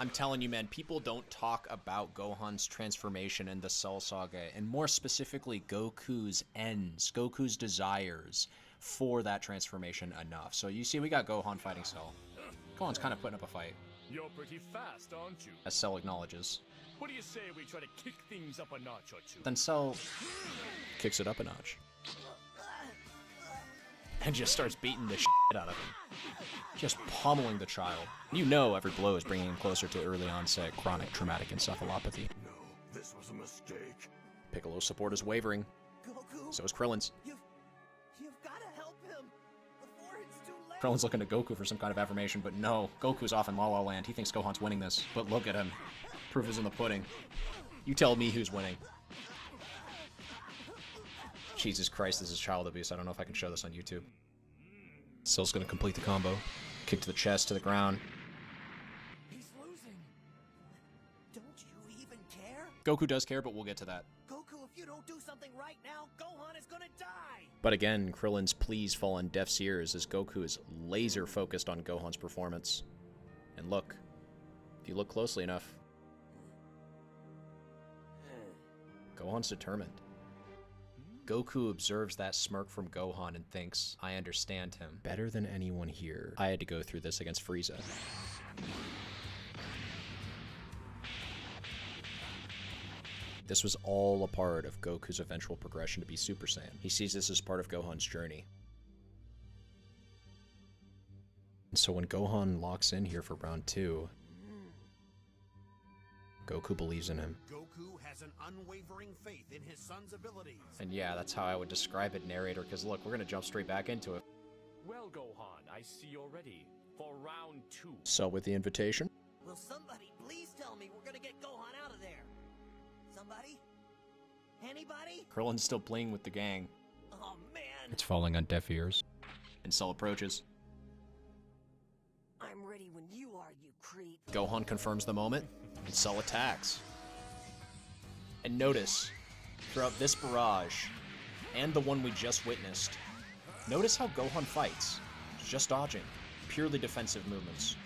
I'm telling you, man, people don't talk about Gohan's transformation in the Cell Saga, and more specifically, Goku's ends, Goku's desires for that transformation enough. So you see, we got Gohan fighting Cell. Gohan's kind of putting up a fight. You're pretty fast, aren't you? As Cell acknowledges. What do you say we try to kick things up a notch or two? Then Cell kicks it up a notch. And just starts beating the shit out of him. Just pummeling the child. You know every blow is bringing him closer to early onset chronic traumatic encephalopathy. No, this was a mistake. Piccolo's support is wavering. Goku, So is Krillin's. you've got to help him before it's too late. Krillin's looking to Goku for some kind of affirmation, but no. Goku's off in La La Land. He thinks Gohan's winning this. But look at him. Proof is in the pudding. You tell me who's winning. Jesus Christ, this is child abuse. I don't know if I can show this on YouTube. Cell's gonna complete the combo. Kick to the chest, to the ground. He's losing. Don't you even care? Goku does care, but we'll get to that. Goku, if you don't do something right now, Gohan is gonna die. But again, Krillin's pleas fall on deaf ears as Goku is laser focused on Gohan's performance. And look, if you look closely enough, Gohan's determined. Goku observes that smirk from Gohan and thinks, I understand him better than anyone here. I had to go through this against Frieza. This was all a part of Goku's eventual progression to be Super Saiyan. He sees this as part of Gohan's journey. And so when Gohan locks in here for round 2, Goku believes in him. Goku has an unwavering faith in his son's abilities. And yeah, that's how I would describe it, narrator, because look, we're gonna jump straight back into it. Well, Gohan, I see you're ready for round 2. So with the invitation? Will somebody please tell me we're gonna get Gohan out of there? Somebody? Anybody? Krillin's still playing with the gang. Oh man! It's falling on deaf ears. And Cell approaches. I'm ready when you are, you creep. Gohan confirms the moment, and Cell attacks. And notice, throughout this barrage, and the one we just witnessed, notice how Gohan fights. Just dodging. Purely defensive movements.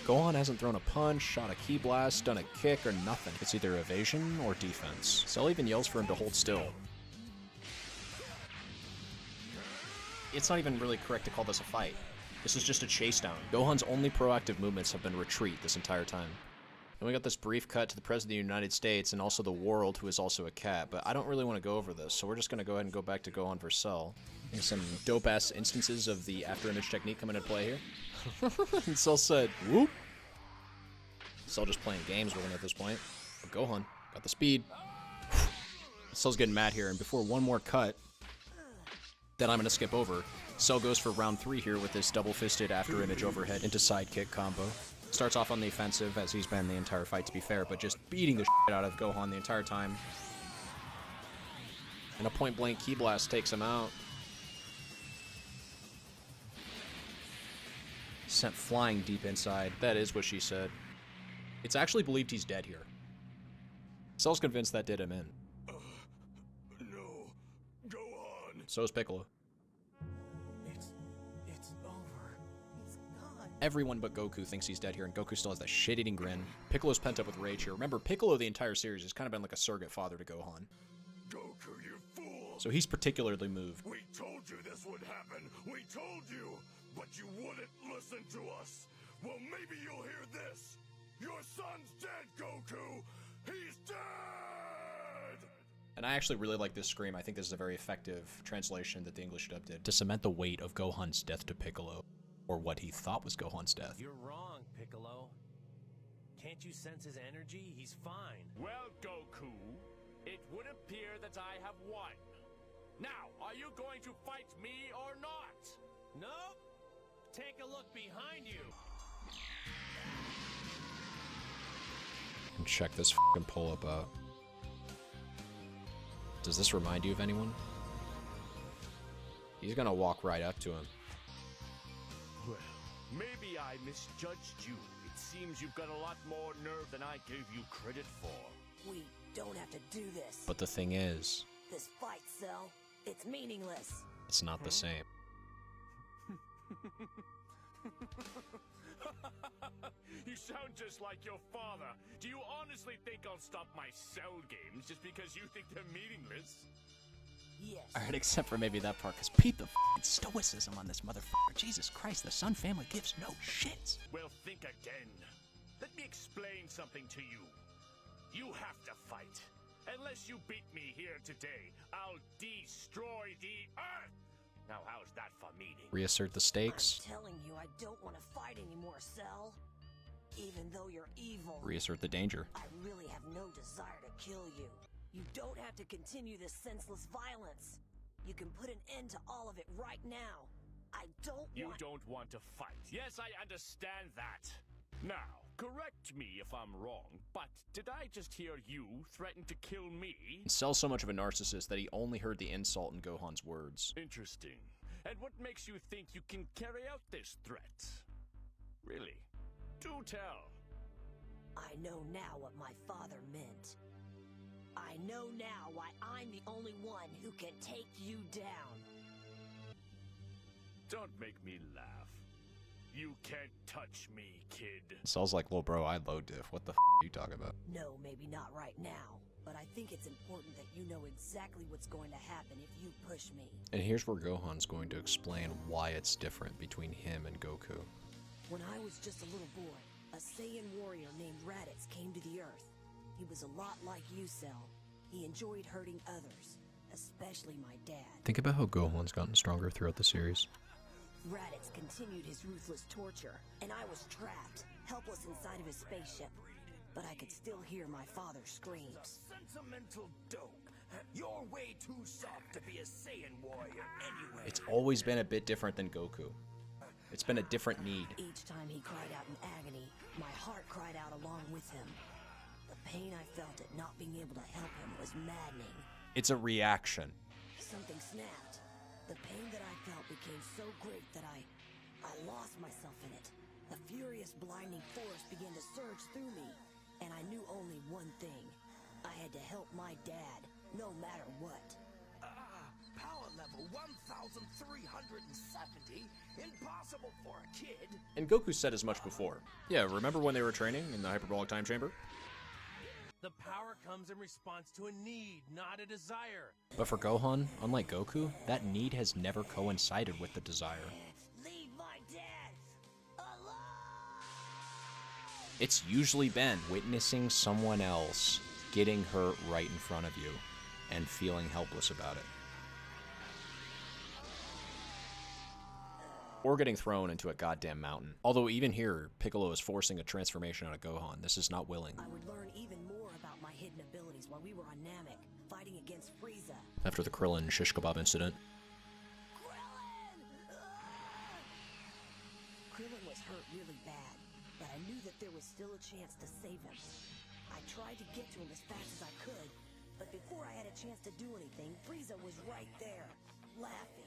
Gohan hasn't thrown a punch, shot a ki blast, done a kick, or nothing. It's either evasion or defense. Cell even yells for him to hold still. It's not even really correct to call this a fight. This is just a chase down. Gohan's only proactive movements have been retreat this entire time. And we got this brief cut to the President of the United States and also the world, who is also a cat, but I don't really want to go over this, so we're just going to go ahead and go back to Gohan vs. Cell. There's some dope-ass instances of the after-image technique coming into play here. And Cell said, whoop. Cell just playing games with him at this point. But Gohan got the speed. Cell's getting mad here, and before one more cut that I'm going to skip over, Cell goes for round 3 here with this double-fisted after-image overhead into sidekick combo. Starts off on the offensive, as he's been the entire fight, to be fair, but just beating the shit out of Gohan the entire time. And a point-blank ki blast takes him out. Sent flying deep inside. That is what she said. It's actually believed he's dead here. Cell's convinced that did him in. No. Gohan. So is Piccolo. It's over. He's gone. Everyone but Goku thinks he's dead here, and Goku still has that shit-eating grin. Piccolo's pent up with rage here. Remember, Piccolo the entire series has kind of been like a surrogate father to Gohan. Goku, you fool. So he's particularly moved. We told you this would happen. We told you. But you wouldn't listen to us. Well, maybe you'll hear this. Your son's dead, Goku. He's dead. And I actually really like this scream. I think this is a very effective translation that the English dub did to cement the weight of Gohan's death to Piccolo, or what he thought was Gohan's death. You're wrong, Piccolo. Can't you sense his energy? He's fine. Well, Goku, it would appear that I have won. Now, are you going to fight me or not? Nope. Take a look behind you. And check this f***ing pull-up out. Does this remind you of anyone? He's gonna walk right up to him. Well, maybe I misjudged you. It seems you've got a lot more nerve than I gave you credit for. We don't have to do this. But the thing is, This fight, Cell, it's meaningless. it's not the same. You sound just like your father. Do you honestly think I'll stop my cell games just because you think they're meaningless? Yes. Alright, except for maybe that part, because peep the f***ing stoicism on this motherfucker. Jesus Christ, the Sun family gives no shits. Well, think again. Let me explain something to you. You have to fight. Unless you beat me here today, I'll destroy the Earth! Now how's that for meaning? Reassert the stakes. I'm telling you, I don't want to fight anymore, Cell. Even though you're evil, Reassert the danger. I really have no desire to kill you. You don't have to continue this senseless violence. You can put an end to all of it right now. I don't You want... don't want to fight. Yes, I understand that. Now, correct me if I'm wrong, but did I just hear you threaten to kill me? Cell's so much of a narcissist that he only heard the insult in Gohan's words. Interesting. And what makes you think you can carry out this threat? Really? Do tell. I know now what my father meant. I know now why I'm the only one who can take you down. Don't make me laugh. You can't touch me, kid. Cell's like, well, bro, I low diff. What the f are you talking about? No, maybe not right now, but I think it's important that you know exactly what's going to happen if you push me. And here's where Gohan's going to explain why it's different between him and Goku. When I was just a little boy, a Saiyan warrior named Raditz came to the Earth. He was a lot like you, Cell. He enjoyed hurting others, especially my dad. Think about how Gohan's gotten stronger throughout the series. Raditz continued his ruthless torture, and I was trapped, helpless inside of his spaceship. But I could still hear my father's screams. Sentimental dope. You're way too soft to be a Saiyan warrior anyway. It's always been a bit different than Goku. It's been a different need. Each time he cried out in agony, my heart cried out along with him. The pain I felt at not being able to help him was maddening. It's a reaction. Something snapped. The pain that I felt became so great that I lost myself in it. A furious, blinding force began to surge through me, and I knew only one thing. I had to help my dad, no matter what. Power level 1,370. Impossible for a kid. And Goku said as much before. Yeah, remember when they were training in the hyperbolic time chamber? The power comes in response to a need, not a desire. But for Gohan, unlike Goku, that need has never coincided with the desire. Leave my dad alone! It's usually been witnessing someone else getting hurt right in front of you and feeling helpless about it. Or getting thrown into a goddamn mountain. Although even here, Piccolo is forcing a transformation out of Gohan. This is not willing. I would learn even more about my hidden abilities while we were on Namek, fighting against Frieza. After the Krillin shish kebab incident. Krillin was hurt really bad, but I knew that there was still a chance to save him. I tried to get to him as fast as I could, but before I had a chance to do anything, Frieza was right there, laughing.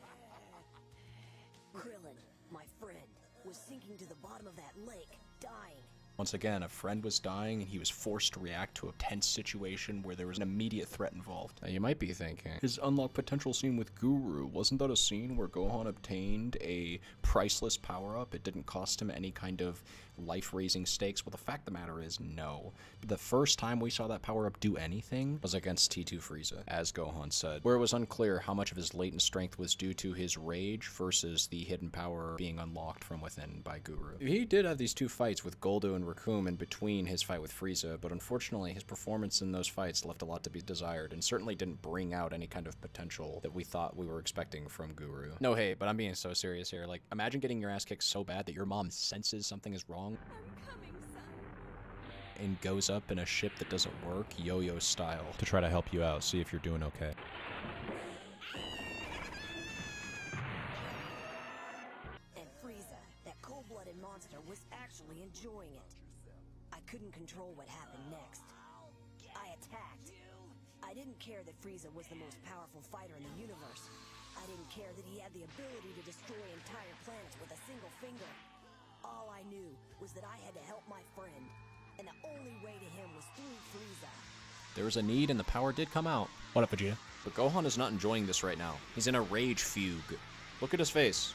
Krillin, my friend, was sinking to the bottom of that lake, dying. Once again, a friend was dying and he was forced to react to a tense situation where there was an immediate threat involved. Now you might be thinking, his unlocked potential scene with Guru, wasn't that a scene where Gohan obtained a priceless power-up? It didn't cost him any kind of life-raising stakes? Well, the fact of the matter is, no. The first time we saw that power-up do anything was against T2 Frieza, as Gohan said, where it was unclear how much of his latent strength was due to his rage versus the hidden power being unlocked from within by Guru. He did have these two fights with Goldo and Recoome in between his fight with Frieza, but unfortunately his performance in those fights left a lot to be desired and certainly didn't bring out any kind of potential that we thought we were expecting from Guru. No, hey, but I'm being so serious here. Like, imagine getting your ass kicked so bad that your mom senses something is wrong I'm coming, son. and goes up in a ship that doesn't work, yo-yo style, to try to help you out, see if you're doing okay. And Frieza, that cold-blooded monster, was actually enjoying it. I couldn't control what happened next. I attacked. I didn't care that Frieza was the most powerful fighter in the universe. I didn't care that he had the ability to destroy entire planets with a single finger. All I knew was that I had to help my friend, and the only way to him was through Frieza. There was a need and the power did come out. What up, Vegeta? But Gohan is not enjoying this right now. He's in a rage fugue. Look at his face.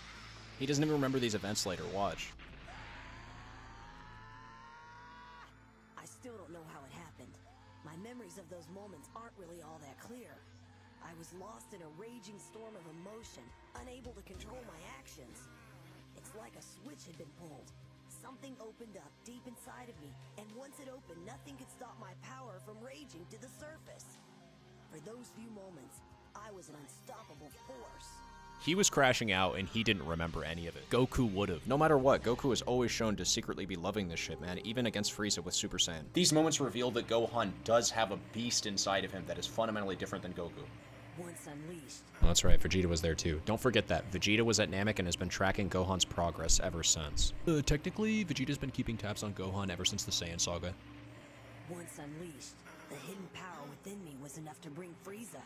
He doesn't even remember these events later, watch. I still don't know how it happened. My memories of those moments aren't really all that clear. I was lost in a raging storm of emotion, unable to control my actions. It's like a switch had been pulled. Something opened up deep inside of me, and once it opened, nothing could stop my power from raging to the surface. For those few moments, I was an unstoppable force. He was crashing out and he didn't remember any of it. Goku would've. No matter what, Goku is always shown to secretly be loving this shit, man, even against Frieza with Super Saiyan. These moments reveal that Gohan does have a beast inside of him that is fundamentally different than Goku. Once unleashed. Oh, that's right, Vegeta was there too. Don't forget that. Vegeta was at Namek and has been tracking Gohan's progress ever since. Technically, Vegeta's been keeping tabs on Gohan ever since the Saiyan saga. Once unleashed, the hidden power within me was enough to bring Frieza,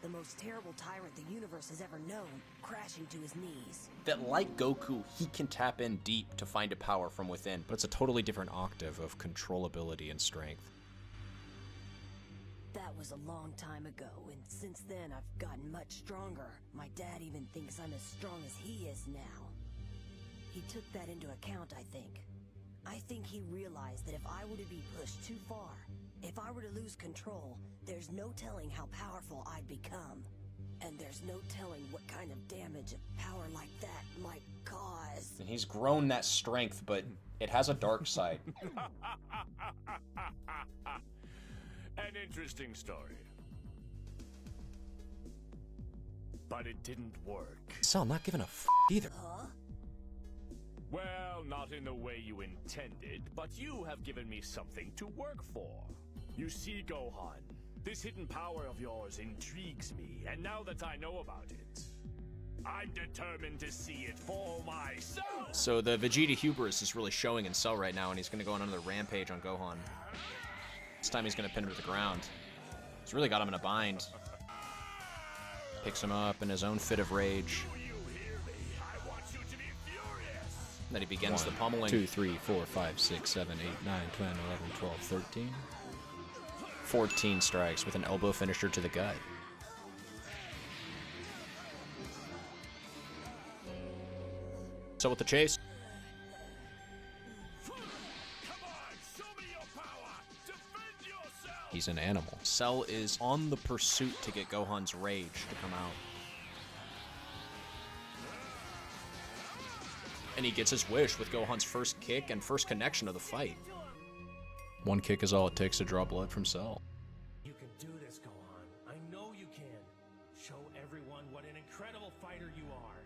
the most terrible tyrant the universe has ever known, crashing to his knees. That like Goku, he can tap in deep to find a power from within, but it's a totally different octave of controllability and strength. That was a long time ago, and since then I've gotten much stronger. My dad even thinks I'm as strong as he is now. He took that into account, I think. I think he realized that if I were to be pushed too far, if I were to lose control, there's no telling how powerful I'd become. And there's no telling what kind of damage a power like that might cause. And he's grown that strength, but it has a dark side. An interesting story. But it didn't work. Cell, not giving a f either. Huh? Well, not in the way you intended, but you have given me something to work for. You see, Gohan, this hidden power of yours intrigues me, and now that I know about it, I'm determined to see it for myself! So the Vegeta hubris is really showing in Cell right now, and he's gonna go on another rampage on Gohan. This time he's gonna pin him to the ground. He's really got him in a bind. Picks him up in his own fit of rage. Then he begins the pummeling. 2, 3, 4, 5, 6, 7, 8, 9, 10, 11, 12, 13. 14 strikes with an elbow finisher to the gut. So with the chase. He's an animal. Cell is on the pursuit to get Gohan's rage to come out. And he gets his wish with Gohan's first kick and first connection of the fight. One kick is all it takes to draw blood from Cell. You can do this, Gohan. I know you can. Show everyone what an incredible fighter you are.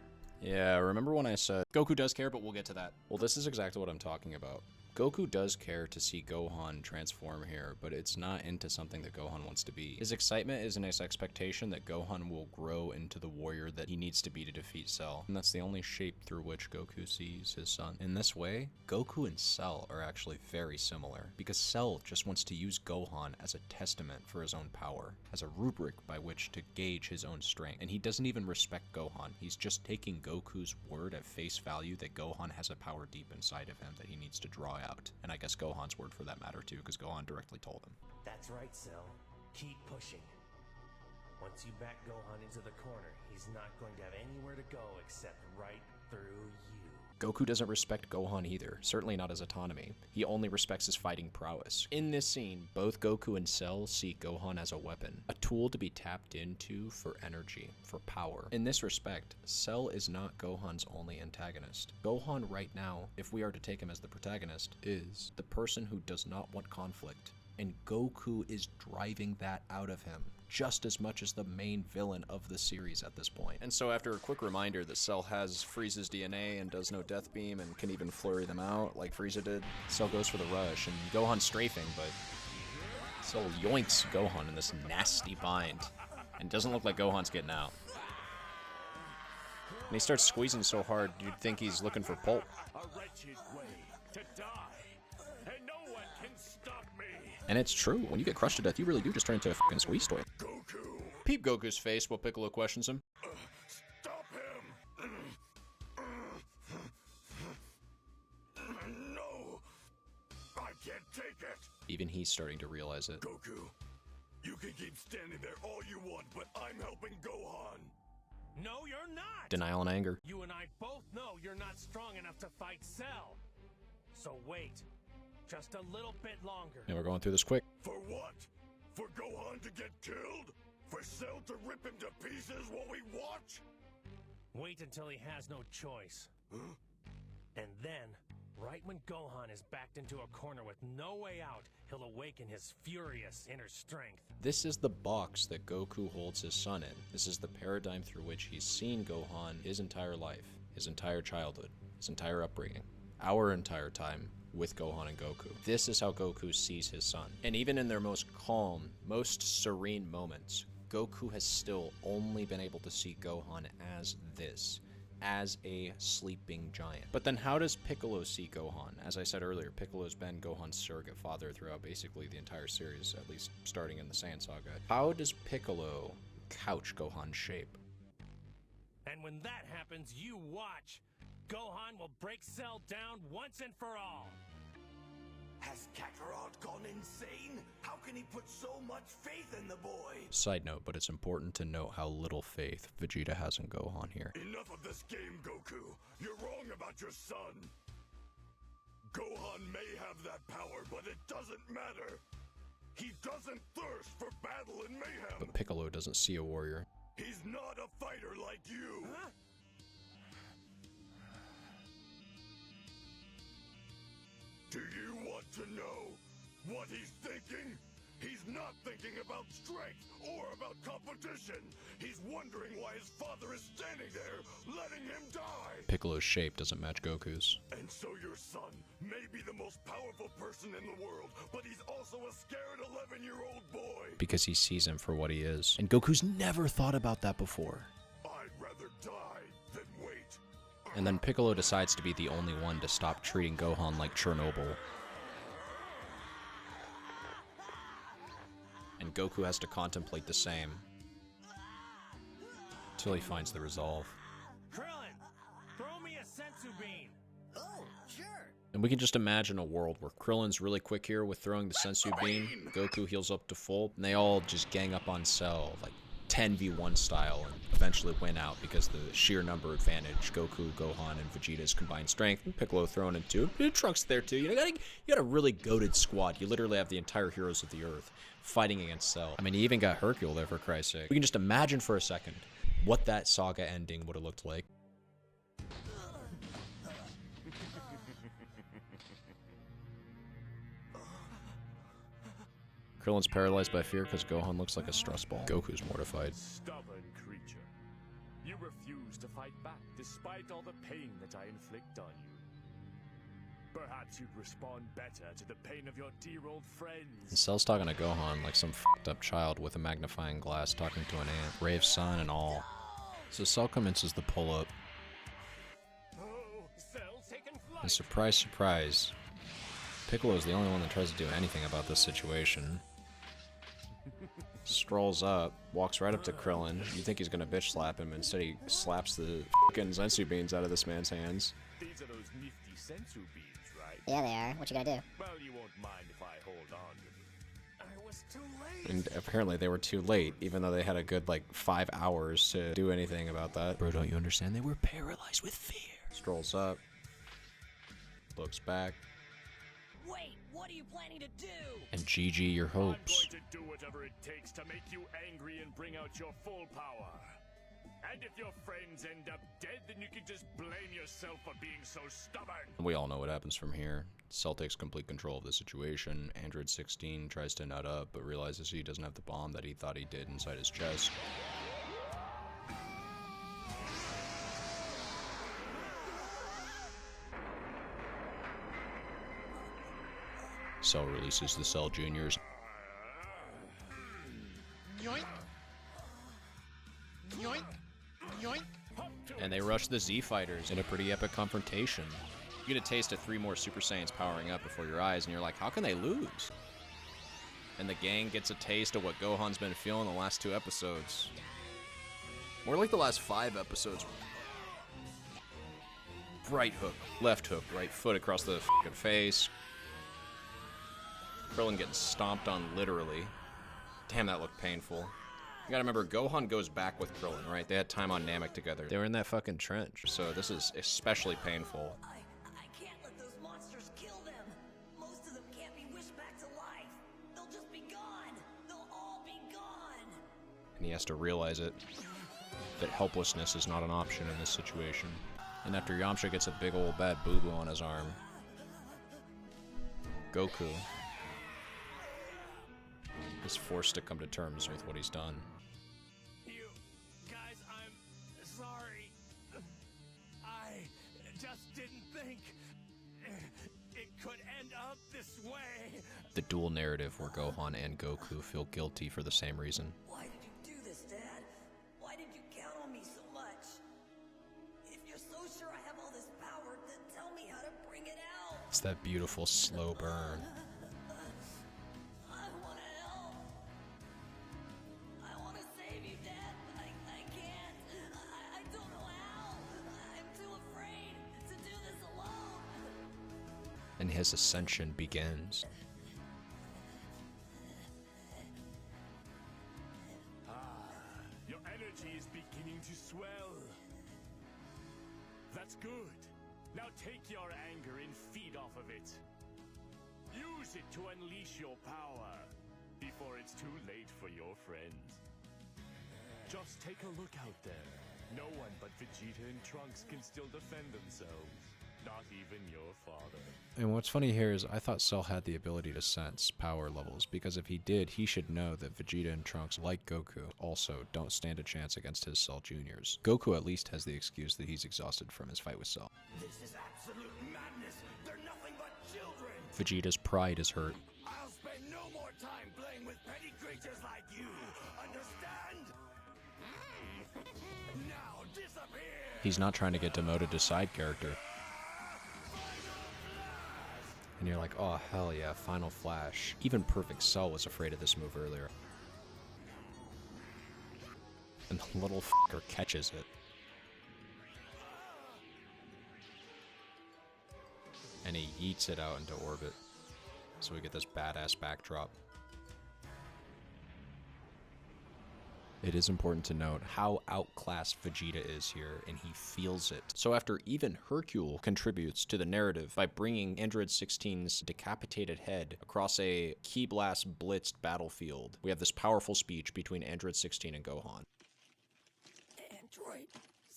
Yeah, remember when I said Goku does care, but we'll get to that. Well, this is exactly what I'm talking about. Goku does care to see Gohan transform here, but it's not into something that Gohan wants to be. His excitement is in his expectation that Gohan will grow into the warrior that he needs to be to defeat Cell, and that's the only shape through which Goku sees his son. In this way, Goku and Cell are actually very similar, because Cell just wants to use Gohan as a testament for his own power, as a rubric by which to gauge his own strength, and he doesn't even respect Gohan. He's just taking Goku's word at face value that Gohan has a power deep inside of him that he needs to draw out. And I guess Gohan's word for that matter too, because Gohan directly told him. That's right, Cell. Keep pushing. Once you back Gohan into the corner, he's not going to have anywhere to go except right through you. Goku doesn't respect Gohan either, certainly not his autonomy. He only respects his fighting prowess. In this scene, both Goku and Cell see Gohan as a weapon, a tool to be tapped into for energy, for power. In this respect, Cell is not Gohan's only antagonist. Gohan right now, if we are to take him as the protagonist, is the person who does not want conflict, and Goku is driving that out of him just as much as the main villain of the series at this point. And so after a quick reminder that Cell has Frieza's DNA and does no death beam and can even flurry them out like Frieza did, Cell goes for the rush and Gohan's strafing, but Cell yoinks Gohan in this nasty bind and doesn't look like Gohan's getting out. And he starts squeezing so hard you'd think he's looking for pulp. A wretched way to die, and no one can stop me. And it's true, when you get crushed to death, you really do just turn into a fucking squeeze toy. Goku! Peep Goku's face while Piccolo questions him. Stop him! No! I can't take it! Even he's starting to realize it. Goku, you can keep standing there all you want, but I'm helping Gohan! No, you're not! Denial and anger. You and I both know you're not strong enough to fight Cell. So wait. Just a little bit longer. And we're going through this quick. For what? For Gohan to get killed? For Cell to rip him to pieces while we watch? Wait until he has no choice. Huh? And then, right when Gohan is backed into a corner with no way out, he'll awaken his furious inner strength. This is the box that Goku holds his son in. This is the paradigm through which he's seen Gohan his entire life, his entire childhood, his entire upbringing, our entire time with Gohan and Goku. This is how Goku sees his son. And even in their most calm, most serene moments, Goku has still only been able to see Gohan as this, as a sleeping giant. But then how does Piccolo see Gohan? As I said earlier, Piccolo's been Gohan's surrogate father throughout basically the entire series, at least starting in the Saiyan Saga. How does Piccolo couch Gohan's shape? And when that happens, you watch. Gohan will break Cell down once and for all. Has Kakarot gone insane? How can he put so much faith in the boy? Side note, but it's important to note how little faith Vegeta has in Gohan here. Enough of this game, Goku. You're wrong about your son. Gohan may have that power, but it doesn't matter. He doesn't thirst for battle and mayhem. But Piccolo doesn't see a warrior. He's not a fighter like you. Huh? Do you want to know what he's thinking? He's not thinking about strength or about competition. He's wondering why his father is standing there, letting him die. Piccolo's shape doesn't match Goku's. And so your son may be the most powerful person in the world, but he's also a scared 11-year-old boy. Because he sees him for what he is. And Goku's never thought about that before. I'd rather die than wait. And then Piccolo decides to be the only one to stop treating Gohan like Chernobyl. And Goku has to contemplate the same. Till he finds the resolve. Krillin, throw me a sensu bean. Oh, sure. And we can just imagine a world where Krillin's really quick here with throwing the sensu bean, Goku heals up to full, and they all just gang up on Cell, like 10v1 style, and eventually win out because the sheer number advantage, Goku, Gohan, and Vegeta's combined strength, and Piccolo thrown in too. Trunks there too. You got a really goated squad. You literally have the entire heroes of the earth fighting against Cell. I mean, you even got Hercule there, for Christ's sake. We can just imagine for a second what that saga ending would have looked like. Krillin's paralyzed by fear because Gohan looks like a stress ball. Goku's mortified. Stubborn creature. You refuse to fight back despite all the pain that I inflict on you. Perhaps you'd respond better to the pain of your dear old friends. And Cell's talking to Gohan like some f***ed up child with a magnifying glass talking to an ant. Brave son and all. So Cell commences the pull-up. Oh, Cell's taken flight. And surprise, surprise, Piccolo's the only one that tries to do anything about this situation. Strolls up, walks right up to Krillin. You think he's gonna bitch slap him, instead he slaps the f***ing sensu beans out of this man's hands. These are those nifty sensu beans, right? Yeah, they are. What you gonna do? Well, you won't mind if I hold on to them. I was too late. And apparently they were too late, even though they had a good, like, 5 hours to do anything about that. Bro, don't you understand? They were paralyzed with fear. Strolls up. Looks back. Wait, what are you planning to do? And GG your hopes. I'm going to do whatever it takes to make you angry and bring out your full power. And if your friends end up dead, then you can just blame yourself for being so stubborn. We all know what happens from here. Cell takes complete control of the situation. Android 16 tries to nut up, but realizes he doesn't have the bomb that he thought he did inside his chest. Cell releases the Cell Juniors. Yoink. Yoink. Yoink. And they rush the Z Fighters in a pretty epic confrontation. You get a taste of 3 more Super Saiyans powering up before your eyes, and you're like, how can they lose? And the gang gets a taste of what Gohan's been feeling the last 2 episodes. More like the last 5 episodes. Right hook, left hook, right foot across the f***ing face. Krillin getting stomped on literally. Damn, that looked painful. You gotta remember, Gohan goes back with Krillin, right? They had time on Namek together. They were in that fucking trench, so this is especially painful. I can't let those monsters kill them. Most of them can't be wished back to life. They'll just be gone. They'll all be gone. And he has to realize it. That helplessness is not an option in this situation. And after Yamcha gets a big old bad boo-boo on his arm, Goku is forced to come to terms with what he's done. You guys, I'm sorry. I just didn't think it could end up this way. The dual narrative where Gohan and Goku feel guilty for the same reason. Why did you do this, Dad? Why did you count on me so much? If you're so sure I have all this power, then tell me how to bring it out. It's that beautiful slow burn. I want to help. I want to save you, Dad, but I can't. I don't know how. I'm too afraid to do this alone. And his ascension begins. Your energy is beginning to swell. That's good. Now take your anger and feed off of it. Use it to unleash your power before it's too late for your friends. Just take a look out there. No one but Vegeta and Trunks can still defend themselves. Not even your father. And what's funny here is I thought Cell had the ability to sense power levels, because if he did, he should know that Vegeta and Trunks, like Goku, also don't stand a chance against his Cell Juniors. Goku at least has the excuse that he's exhausted from his fight with Cell. This is absolute madness. They're nothing but children. Vegeta's pride is hurt. I'll spend no more time playing with petty creatures like you. Understand? Now disappear. He's not trying to get demoted to side character. And you're like, oh hell yeah, Final Flash. Even Perfect Cell was afraid of this move earlier. And the little fucker catches it. And he yeets it out into orbit. So we get this badass backdrop. It is important to note how outclassed Vegeta is here, and he feels it. So after even Hercule contributes to the narrative by bringing Android 16's decapitated head across a Ki Blast blitzed battlefield, we have this powerful speech between Android 16 and Gohan. Android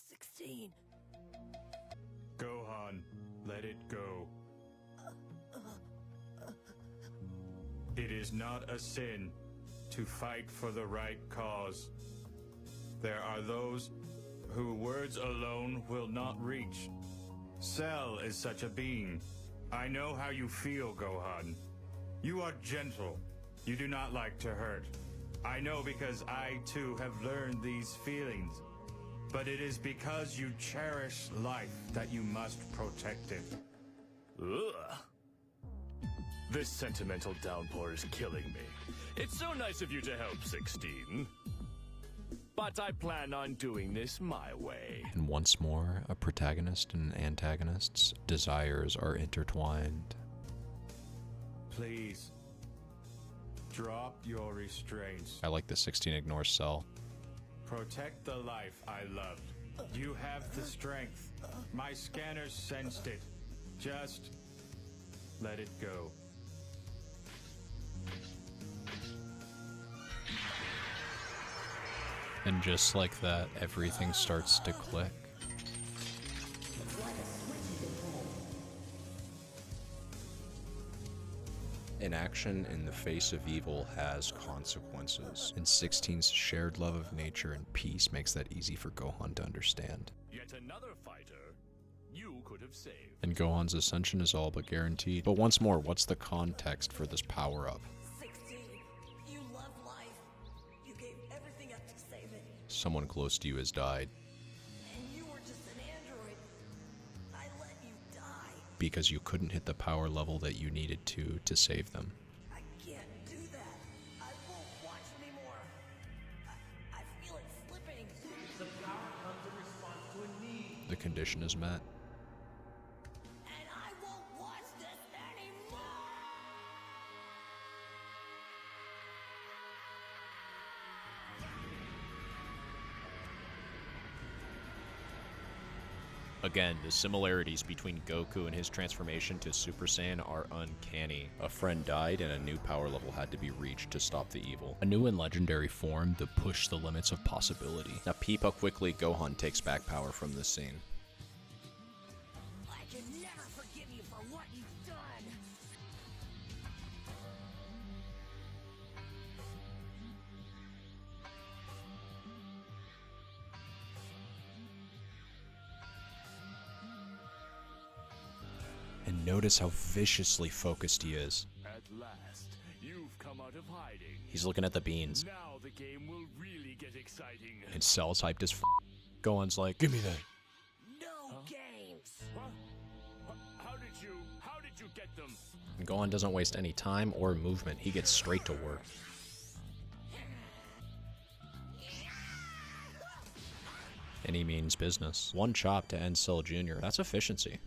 16. Gohan, let it go. It is not a sin to fight for the right cause. There are those who words alone will not reach. Cell is such a being. I know how you feel, Gohan. You are gentle. You do not like to hurt. I know because I too have learned these feelings. But it is because you cherish life that you must protect it. Ugh. This sentimental downpour is killing me. It's so nice of you to help, 16. But I plan on doing this my way. And once more, a protagonist and an antagonist's desires are intertwined. Please, drop your restraints. I like the 16 ignores Cell. Protect the life I loved. You have the strength. My scanners sensed it. Just let it go. And just like that, everything starts to click. Inaction in the face of evil has consequences, and 16's shared love of nature and peace makes that easy for Gohan to understand. Yet another fighter you could have saved. And Gohan's ascension is all but guaranteed. But once more, what's the context for this power-up? 16. You love life. You gave everything up to save it. Someone close to you has died. And you were just an android. I let you die. Because you couldn't hit the power level that you needed to save them. I can't do that. I won't watch anymore. I feel it slipping. The power comes in response to a need. The condition is met. And I won't watch this anymore. Again, the similarities between Goku and his transformation to Super Saiyan are uncanny. A friend died and a new power level had to be reached to stop the evil. A new and legendary form that pushed the limits of possibility. Now peep how quickly Gohan takes back power from this scene. I can never forgive you for what you've done. And notice how viciously focused he is. At last, you've come out of hiding. He's looking at the beans. Now the game will really get exciting. And Cell's hyped as f. Gohan's like, give me that. No games. What? How did you get them? And Gohan doesn't waste any time or movement. He gets straight to work. And he means business. One chop to end Cell Jr. That's efficiency.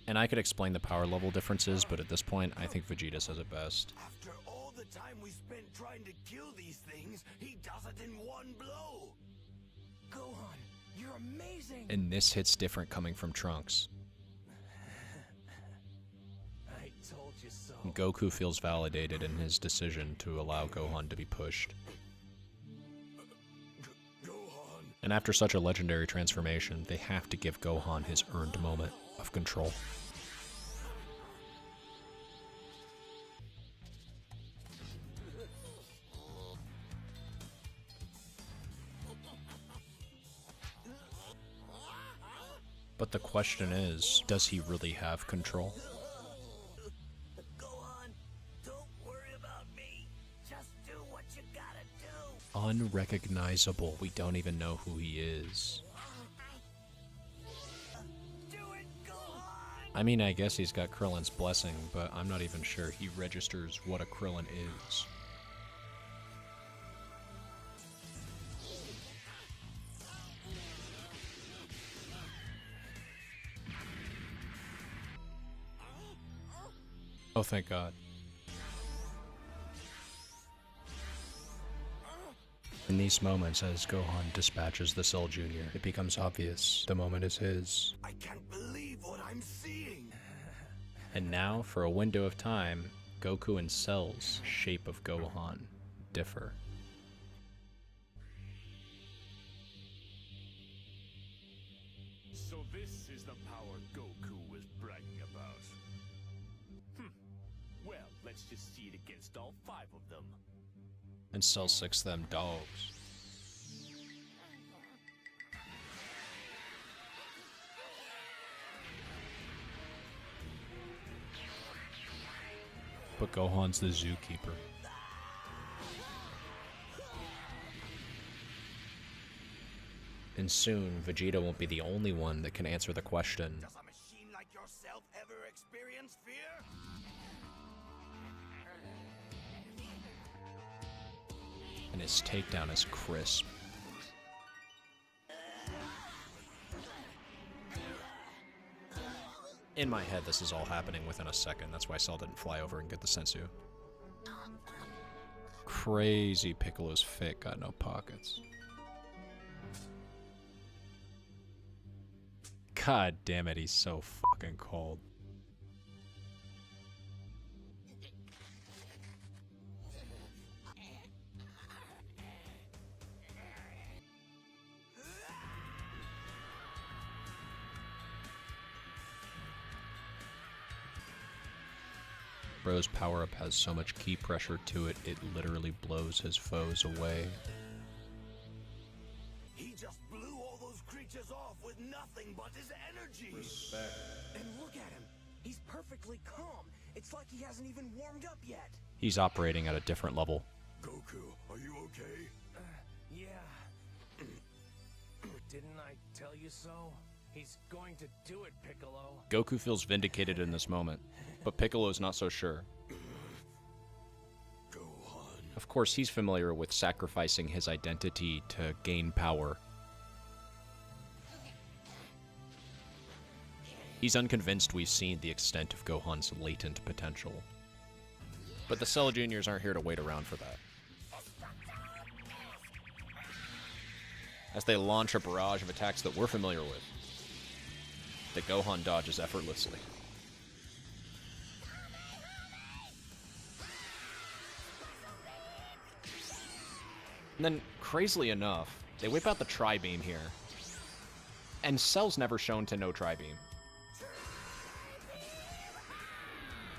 And I could explain the power level differences, but at this point, I think Vegeta says it best. After all the time we spent trying to kill these things, he does it in one blow. Gohan, you're amazing. And this hits different coming from Trunks. I told you so. Goku feels validated in his decision to allow Gohan to be pushed. Gohan. And after such a legendary transformation, they have to give Gohan his earned moment of control. But the question is, does he really have control? Gohan, don't worry about me. Just do what you gotta do. Unrecognizable. We don't even know who he is. Do it, Gohan! I mean, I guess he's got Krillin's blessing, but I'm not even sure he registers what a Krillin is. Oh, thank God. In these moments, as Gohan dispatches the Cell Jr., it becomes obvious the moment is his. I can't believe what I'm seeing. And now, for a window of time, Goku and Cell's shape of Gohan differ. So this is the power Goku was bragging about. Well, let's just see it against all 5 of them. And Cell 6 them dogs. But Gohan's the zookeeper. And soon, Vegeta won't be the only one that can answer the question, Does a machine like yourself ever experience fear? and his takedown is crisp. In my head, this is all happening within a second. That's why Cell didn't fly over and get the sensu. Crazy Piccolo's fit, got no pockets. God damn it, he's so fucking cold. Bro's power-up has so much ki pressure to it, it literally blows his foes away. He just blew all those creatures off with nothing but his energy. And look at him. He's perfectly calm. It's like he hasn't even warmed up yet. He's operating at a different level. Goku, are you okay? Yeah. Didn't I tell you so? He's going to do it, Piccolo. Goku feels vindicated in this moment, but Piccolo's not so sure. Gohan. Of course, he's familiar with sacrificing his identity to gain power. He's unconvinced we've seen the extent of Gohan's latent potential. But the Cell Juniors aren't here to wait around for that. as they launch a barrage of attacks that we're familiar with, that Gohan dodges effortlessly. And then, crazily enough, they whip out the Tri-Beam here. And Cell's never shown to know Tri-Beam.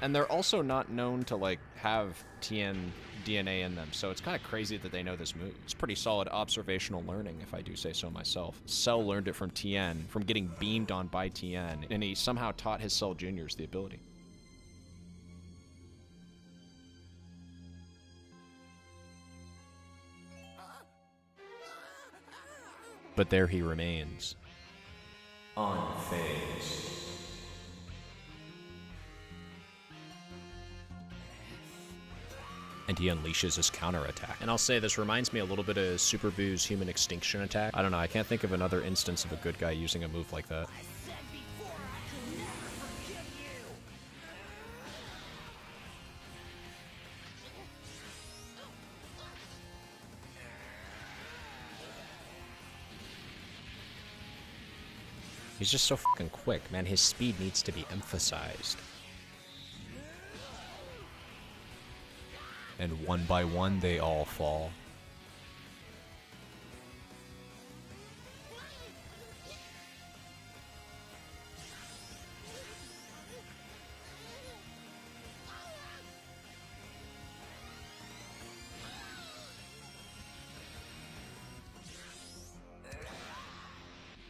And they're also not known to, like, have Tien DNA in them, so it's kind of crazy that they know this move. It's pretty solid observational learning, if I do say so myself. Cell learned it from Tien, from getting beamed on by Tien, and he somehow taught his Cell Juniors the ability. But there he remains, unfazed. And he unleashes his counterattack. And I'll say this reminds me a little bit of Super Boo's Human Extinction attack. I don't know, I can't think of another instance of a good guy using a move like that. He's just so fucking quick, man. His speed needs to be emphasized. And one by one, they all fall.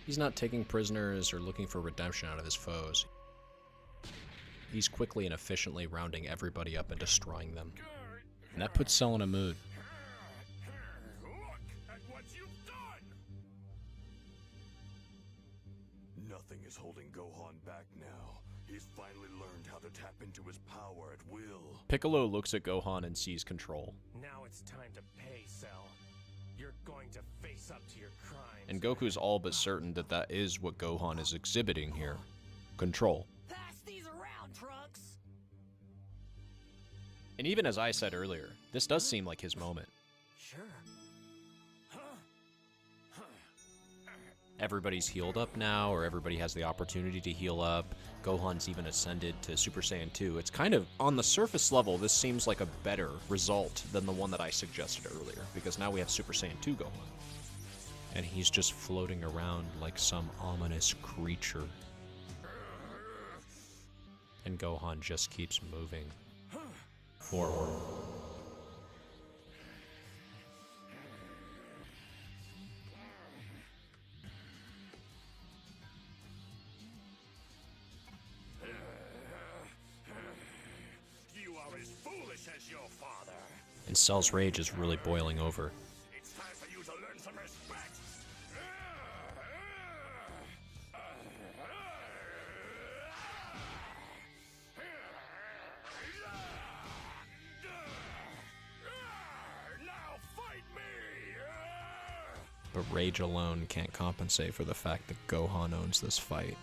He's not taking prisoners or looking for redemption out of his foes. He's quickly and efficiently rounding everybody up and destroying them. And that puts Cell in a mood. Look at what you've done! Nothing is holding Gohan back now. He's finally learned how to tap into his power at will. Piccolo looks at Gohan and sees control. Now it's time to pay, Cell. You're going to face up to your crimes. And Goku's all but certain that that is what Gohan is exhibiting here. Control. Pass these around, Trunks! And even as I said earlier, this does seem like his moment. Sure. Everybody's healed up now, or everybody has the opportunity to heal up. Gohan's even ascended to Super Saiyan 2. It's kind of, on the surface level, this seems like a better result than the one that I suggested earlier, because now we have Super Saiyan 2 Gohan. And he's just floating around like some ominous creature. And Gohan just keeps moving forward. You are as foolish as your father. And Cell's rage is really boiling over. It's time for you to learn some respect. Now fight me! But rage alone can't compensate for the fact that Gohan owns this fight.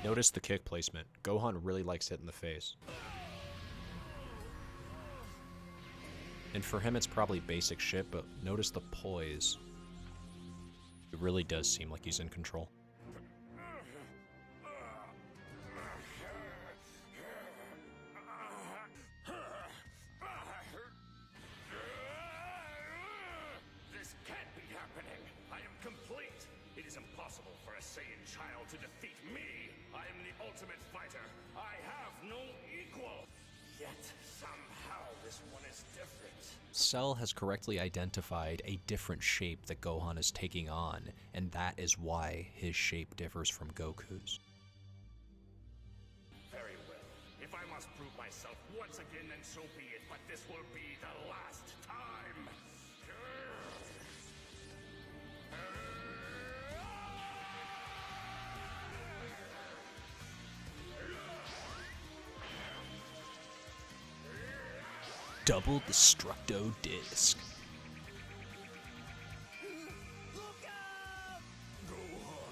Notice the kick placement. Gohan really likes hitting the face. And for him it's probably basic shit, but notice the poise. It really does seem like he's in control. This can't be happening. I am complete. It is impossible for a Saiyan child to defeat me. I am the ultimate fighter. I have no equal. Yet somehow this one is different. Cell has correctly identified a different shape that Gohan is taking on, and that is why his shape differs from Goku's. Very well. If I must prove myself once again, then so be it. But this will be the last time. Double Destructo Disc.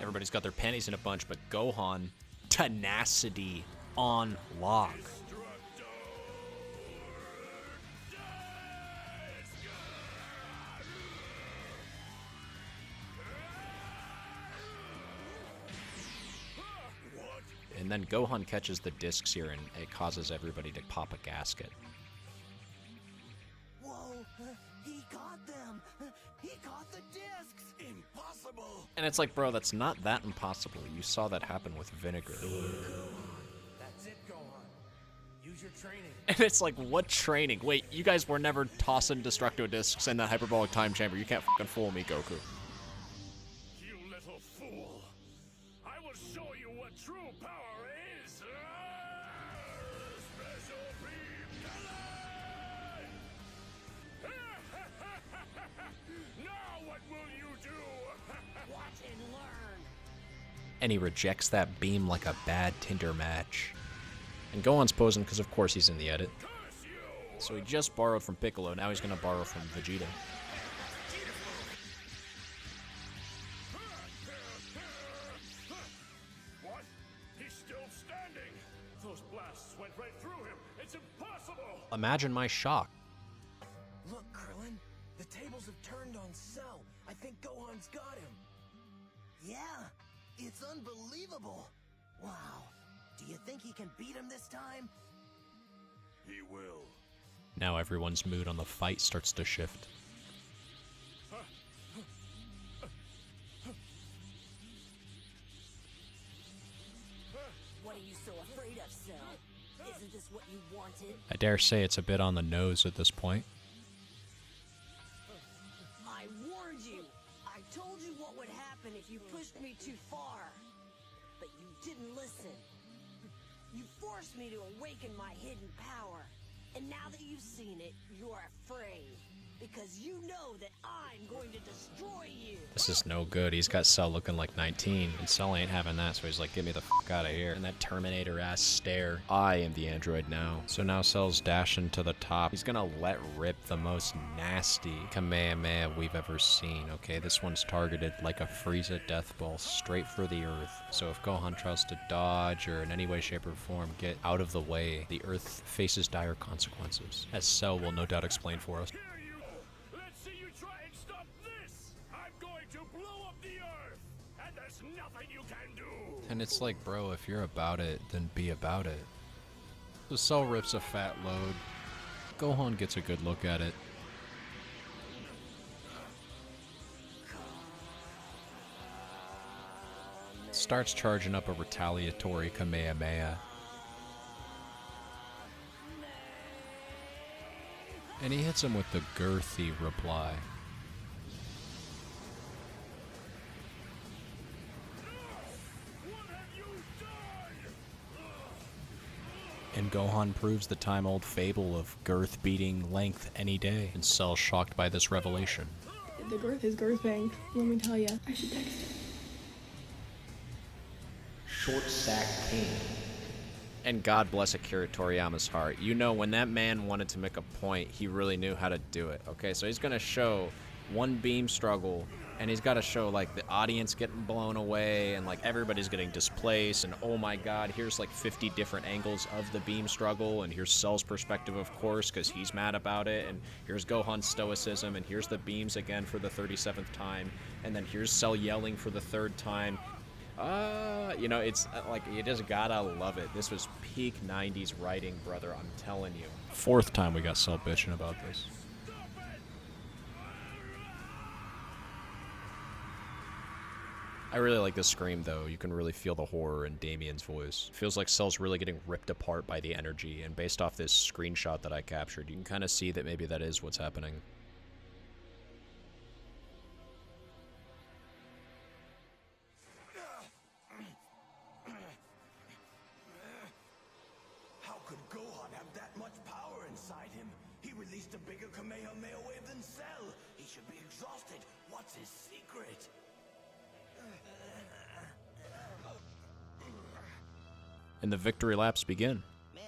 Everybody's got their panties in a bunch, but Gohan, tenacity on lock. and then Gohan catches the discs here, and it causes everybody to pop a gasket. Whoa, he caught them. He caught the discs. Impossible. And it's like, bro, that's not that impossible. You saw that happen with Vinegar. That's it, Gohan. Use your training. And it's like, what training? Wait, you guys were never tossing Destructo Discs in that hyperbolic time chamber. You can't fucking fool me, Goku. You little fool. I will show you what true power is. Special beam Talon! Now what will you do? Watch and learn. And he rejects that beam like a bad Tinder match. And Gohan's posing because, of course, he's in the edit. So he just borrowed from Piccolo, now he's going to borrow from Vegeta. What? He's still standing. Those blasts went right through him. It's impossible. Imagine my shock. Look, Krillin. The tables have turned on Cell. I think Gohan's got him. Yeah, it's unbelievable. Wow. Do you think he can beat him this time? He will. Now everyone's mood on the fight starts to shift. What are you so afraid of, Cell? Isn't this what you wanted? I dare say it's a bit on the nose at this point. I warned you. I told you what would happen if you pushed me too far. But you didn't listen. You forced me to awaken my hidden power. And now that you've seen it, you're afraid. Because you know that I'm going to destroy you. This is no good. He's got Cell looking like 19, and Cell ain't having that, so he's like, get me the fuck out of here. And that Terminator-ass stare. I am the android now. So now Cell's dashing to the top. He's gonna let rip the most nasty Kamehameha we've ever seen, okay? This one's targeted like a Frieza death ball straight for the Earth. So if Gohan tries to dodge or in any way, shape, or form get out of the way, the Earth faces dire consequences, as Cell will no doubt explain for us. Let's see you try and stop this. I'm going to blow up the Earth, and there's nothing you can do. And it's like, bro, if you're about it, then be about it. So Cell rips a fat load. Gohan gets a good look at it. Starts charging up a retaliatory Kamehameha. And he hits him with the girthy reply. And Gohan proves the time-old fable of girth beating length any day, and Cell shocked by this revelation. The girth is girth bang. Let me tell ya. I should text him. Short Sack King. And God bless Akira Toriyama's heart. You know, when that man wanted to make a point, he really knew how to do it. Okay, so he's gonna show one beam struggle, and he's got to show like the audience getting blown away, and like everybody's getting displaced, and oh my God, here's like 50 different angles of the beam struggle, and here's Cell's perspective, of course, because he's mad about it, and here's Gohan's stoicism, and here's the beams again for the 37th time, and then here's Cell yelling for the 3rd time. You know, it's like, you just gotta love it. This was peak 90s writing, brother, I'm telling you. 4th time we got Cell bitching about this. I really like this scream, though. You can really feel the horror in Damien's voice. Feels like Cell's really getting ripped apart by the energy, and based off this screenshot that I captured, you can kind of see that maybe that is what's happening. How could Gohan have that much power inside him? He released a bigger Kamehameha wave than Cell. He should be exhausted. What's his secret? And the victory laps begin. Man,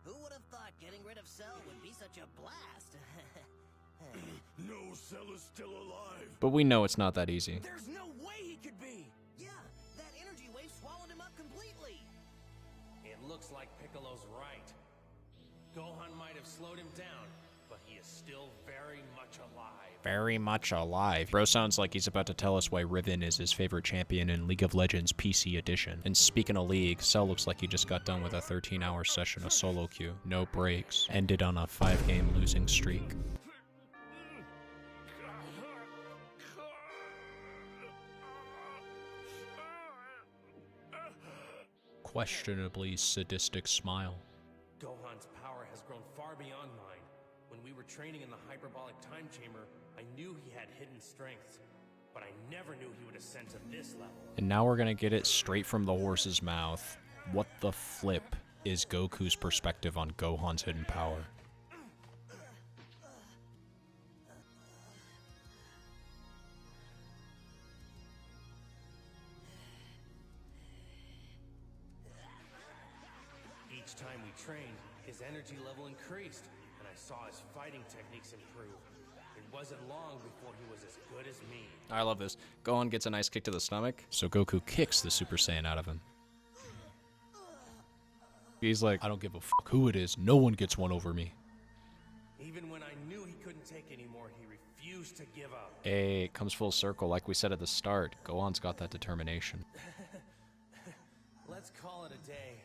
who would have thought getting rid of Cell would be such a blast? No, Cell is still alive. But we know it's not that easy. There's no way he could be! Yeah, that energy wave swallowed him up completely. It looks like Piccolo's right. Gohan might have slowed him down, but he is still very much alive. very much alive. Bro sounds like he's about to tell us why Riven is his favorite champion in League of Legends PC Edition. And speaking of League, Cell looks like he just got done with a 13-hour session of solo queue. No breaks. Ended on a 5-game losing streak. Questionably sadistic smile. Gohan's power has grown far beyond mine. When we were training in the hyperbolic time chamber, I knew he had hidden strengths, but I never knew he would ascend to this level. And now we're gonna get it straight from the horse's mouth. What the flip is Goku's perspective on Gohan's hidden power? Each time we trained, his energy level increased, and I saw his fighting techniques improve. It wasn't long before he was as good as me. I love this. Gohan gets a nice kick to the stomach, so Goku kicks the Super Saiyan out of him. He's like, I don't give a fuck who it is, no one gets one over me. Even when I knew he couldn't take anymore, he refused to give up. Hey, it comes full circle like we said at the start. Gohan's got that determination. Let's call it a day.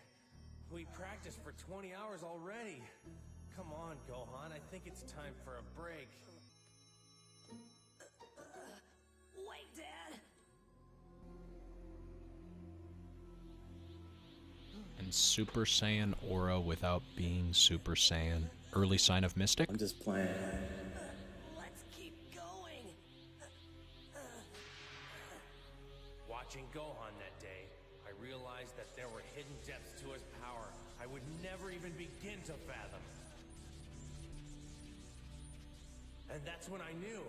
We practiced for 20 hours already. Come on, Gohan, I think it's time for a break. Wait, Dad! And Super Saiyan aura without being Super Saiyan. Early sign of Mystic? I'm just playing. Let's keep going! Watching Gohan that day, I realized that there were hidden depths to his power I would never even begin to fathom. And that's when I knew,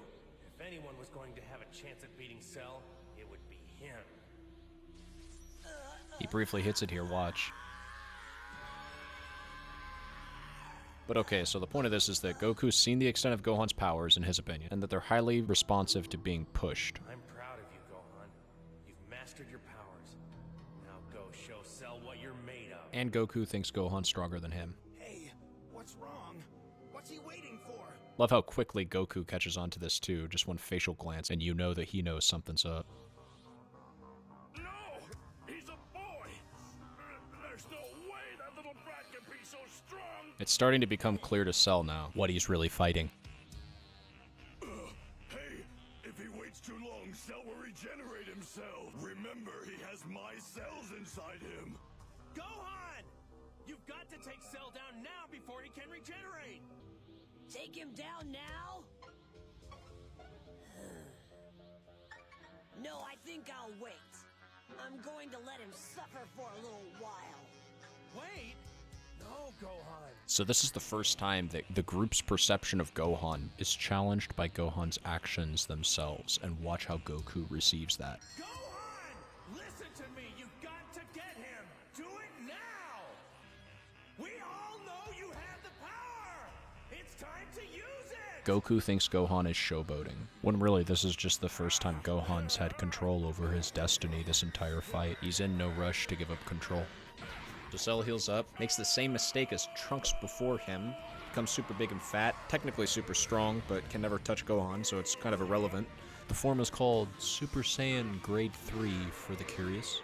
if anyone was going to have a chance at beating Cell, it would be him. He briefly hits it here, watch. But okay, so the point of this is that Goku's seen the extent of Gohan's powers, in his opinion, and that they're highly responsive to being pushed. I'm proud of you, Gohan. You've mastered your powers. Now go show Cell what you're made of. And Goku thinks Gohan's stronger than him. Hey, what's wrong? What's he waiting for? Love how quickly Goku catches on to this too, just one facial glance, and you know that he knows something's up. No! He's a boy! There's no way that little brat can be so strong! It's starting to become clear to Cell now what he's really fighting. Hey, if he waits too long, Cell will regenerate himself. Remember, he has my cells inside him. Gohan! You've got to take Cell down now before he can regenerate! Take him down now? No, I think I'll wait. I'm going to let him suffer for a little while. Wait! No, Gohan! So this is the first time that the group's perception of Gohan is challenged by Gohan's actions themselves, and watch how Goku receives that. Gohan! Listen to me! You've got to get him! Do it now! We all know you have the power! It's time to use it! Goku thinks Gohan is showboating, when really this is just the first time Gohan's had control over his destiny this entire fight. He's in no rush to give up control. So Cell heals up, makes the same mistake as Trunks before him, becomes super big and fat, technically super strong, but can never touch Gohan, so it's kind of irrelevant. The form is called Super Saiyan Grade 3 for the curious.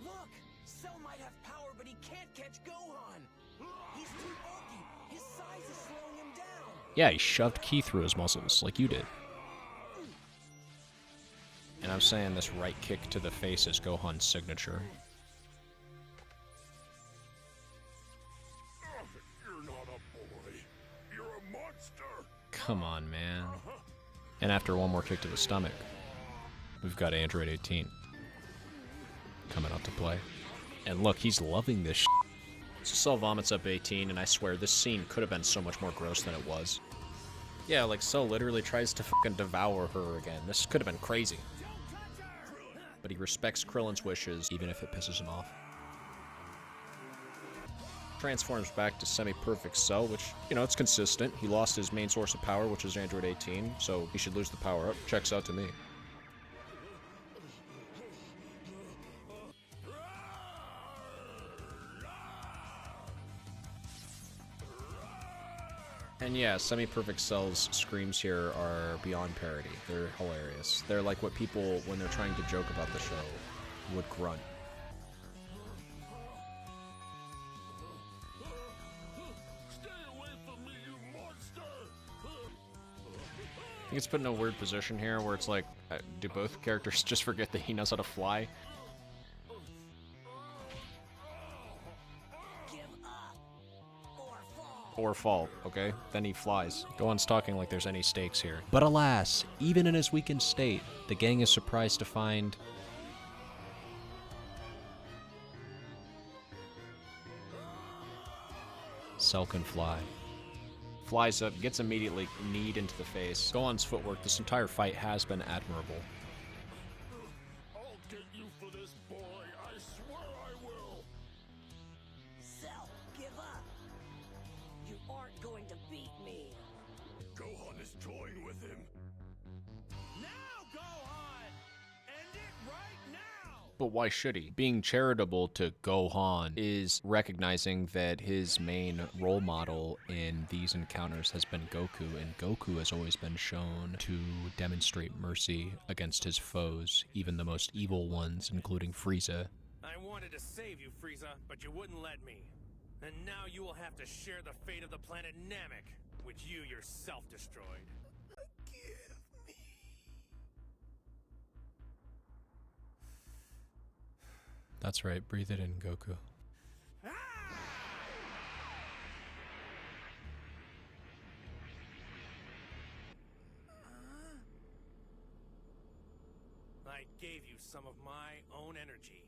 Look! Cell might have power, but he can't catch Gohan! He's too bulky! His size is slowing him down! Yeah, he shoved ki through his muscles, like you did. And I'm saying this right kick to the face is Gohan's signature. You're not a boy. You're a monster. Come on, man. And after one more kick to the stomach, we've got Android 18 coming out to play. And look, he's loving this shit. So Cell vomits up 18, and I swear this scene could have been so much more gross than it was. Yeah, like Cell literally tries to fucking devour her again. This could have been crazy. But he respects Krillin's wishes, even if it pisses him off. Transforms back to semi-perfect Cell, which, you know, it's consistent. He lost his main source of power, which is Android 18, so he should lose the power-up. Checks out to me. And yeah, Semi-Perfect Cell's screams here are beyond parody. They're hilarious. They're like what people, when they're trying to joke about the show, would grunt. Stay away from me, you monster! I think it's put in a weird position here where it's like, do both characters just forget that he knows how to fly? Or fall, okay? Then he flies. Gohan's talking like there's any stakes here. But alas, even in his weakened state, the gang is surprised to find... Cell can fly. Flies up, gets immediately kneed into the face. Gohan's footwork this entire fight has been admirable. I'll get you for this, boy. I swear I will. Cell, give up. You aren't going to beat me. Gohan is toying with him. Now, Gohan! End it right now! But why should he? Being charitable to Gohan is recognizing that his main role model in these encounters has been Goku, and Goku has always been shown to demonstrate mercy against his foes, even the most evil ones, including Frieza. I wanted to save you, Frieza, but you wouldn't let me. And now you will have to share the fate of the planet Namek, which you yourself destroyed. That's right, breathe it in, Goku. I gave you some of my own energy.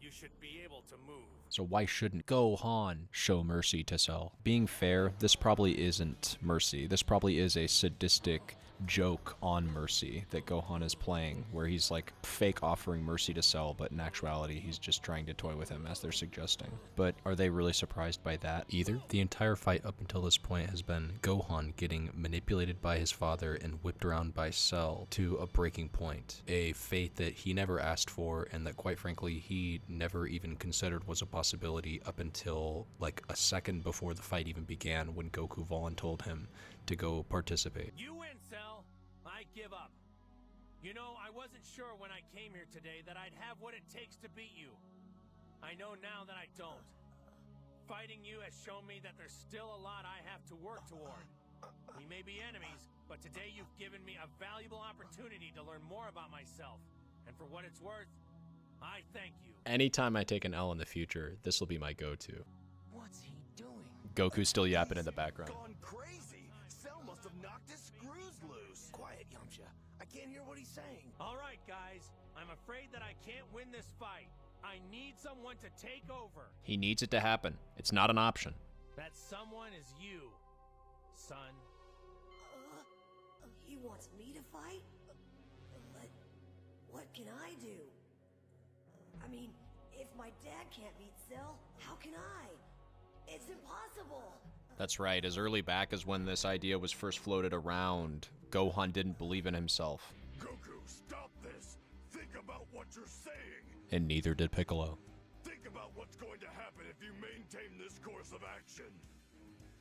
You should be able to move. So why shouldn't Gohan show mercy to Cell? Being fair, this probably isn't mercy. This probably is a sadistic joke on mercy that Gohan is playing, where he's like fake offering mercy to Cell, but in actuality he's just trying to toy with him, as they're suggesting. But are they really surprised by that either? The entire fight up until this point has been Gohan getting manipulated by his father and whipped around by Cell to a breaking point, a fate that he never asked for and that quite frankly he never even considered was a possibility up until like a second before the fight even began, when Goku voluntold him to go participate. You win, Cell. I give up. You know, I wasn't sure when I came here today that I'd have what it takes to beat you. I know now that I don't. Fighting you has shown me that there's still a lot I have to work toward. We may be enemies, but today you've given me a valuable opportunity to learn more about myself. And for what it's worth, I thank you. Anytime I take an L in the future, this will be my go-to. What's he doing? Goku's still yapping in the background. Gone crazy. Cell must have knocked his screws loose. Quiet, Yamcha. I can't hear what he's saying. All right, guys. I'm afraid that I can't win this fight. I need someone to take over. He needs it to happen. It's not an option. That someone is you, son. He wants me to fight? But what can I do? I mean, if my dad can't beat Cell, how can I? It's impossible. That's right. As early back as when this idea was first floated around, Gohan didn't believe in himself. Goku, stop this! Think about what you're saying! And neither did Piccolo. Think about what's going to happen if you maintain this course of action.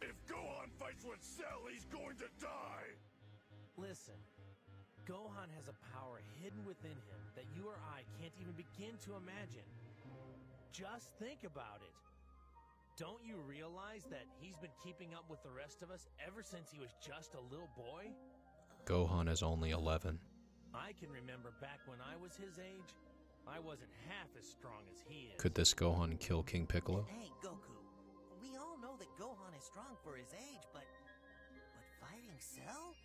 If Gohan fights with Cell, he's going to die! Listen, Gohan has a power hidden within him that you or I can't even begin to imagine. Just think about it. Don't you realize that he's been keeping up with the rest of us ever since he was just a little boy? Gohan is only 11. I can remember back when I was his age, I wasn't half as strong as he is. Could this Gohan kill King Piccolo? Hey, Goku. We all know that Gohan is strong for his age, but fighting Cell?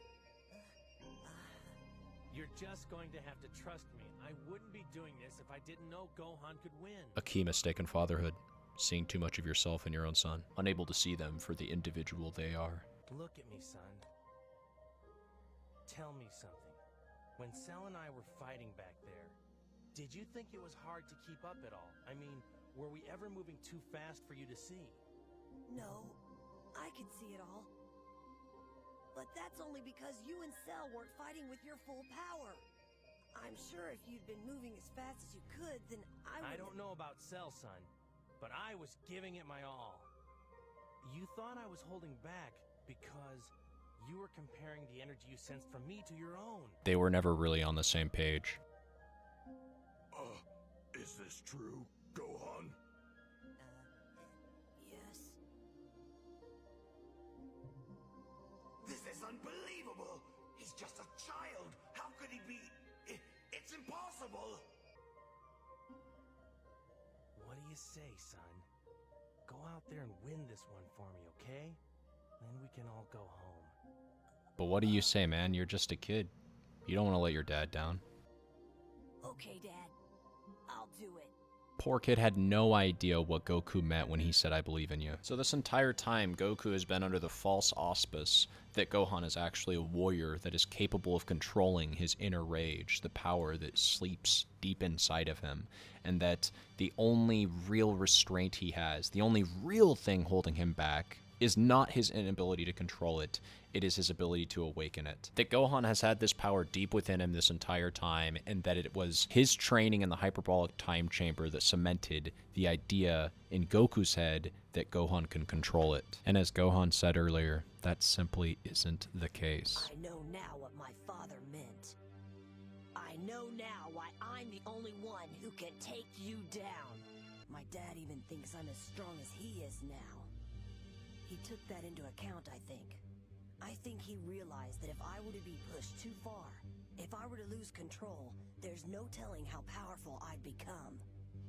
You're just going to have to trust me. I wouldn't be doing this if I didn't know Gohan could win. A key mistake in fatherhood. Seeing too much of yourself in your own son. Unable to see them for the individual they are. Look at me, son. Tell me something. When Cell and I were fighting back there, did you think it was hard to keep up at all? I mean, were we ever moving too fast for you to see? No, I could see it all. But that's only because you and Cell weren't fighting with your full power. I'm sure if you'd been moving as fast as you could, then I don't know about Cell, son, but I was giving it my all. You thought I was holding back, Because you were comparing the energy you sensed from me to your own. They were never really on the same page. Is this true, Gohan? Yes. This is unbelievable! He's just a child! How could he be... It's impossible! What do you say, son? Go out there and win this one for me, okay? Then we can all go home. But what do you say, man? You're just a kid. You don't want to let your dad down. Okay, Dad. I'll do it. Poor kid had no idea what Goku meant when he said, "I believe in you." So this entire time, Goku has been under the false auspice that Gohan is actually a warrior that is capable of controlling his inner rage, the power that sleeps deep inside of him, and that the only real restraint he has, the only real thing holding him back, is not his inability to control it, it is his ability to awaken it. That Gohan has had this power deep within him this entire time, and that it was his training in the hyperbolic time chamber that cemented the idea in Goku's head that Gohan can control it. And as Gohan said earlier, that simply isn't the case. I know now what my father meant. I know now why I'm the only one who can take you down. My dad even thinks I'm as strong as he is now. He took that into account, I think. I think he realized that if I were to be pushed too far, if I were to lose control, there's no telling how powerful I'd become.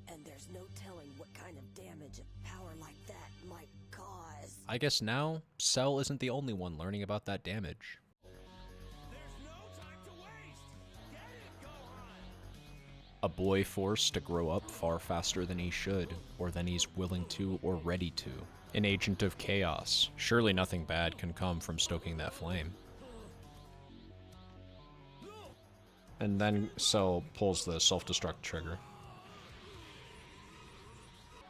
And there's no telling what kind of damage a power like that might cause. I guess now, Cell isn't the only one learning about that damage. There's no time to waste! Get it, Gohan! A boy forced to grow up far faster than he should, or than he's willing to or ready to. An agent of chaos. Surely nothing bad can come from stoking that flame. And then Cell pulls the self-destruct trigger.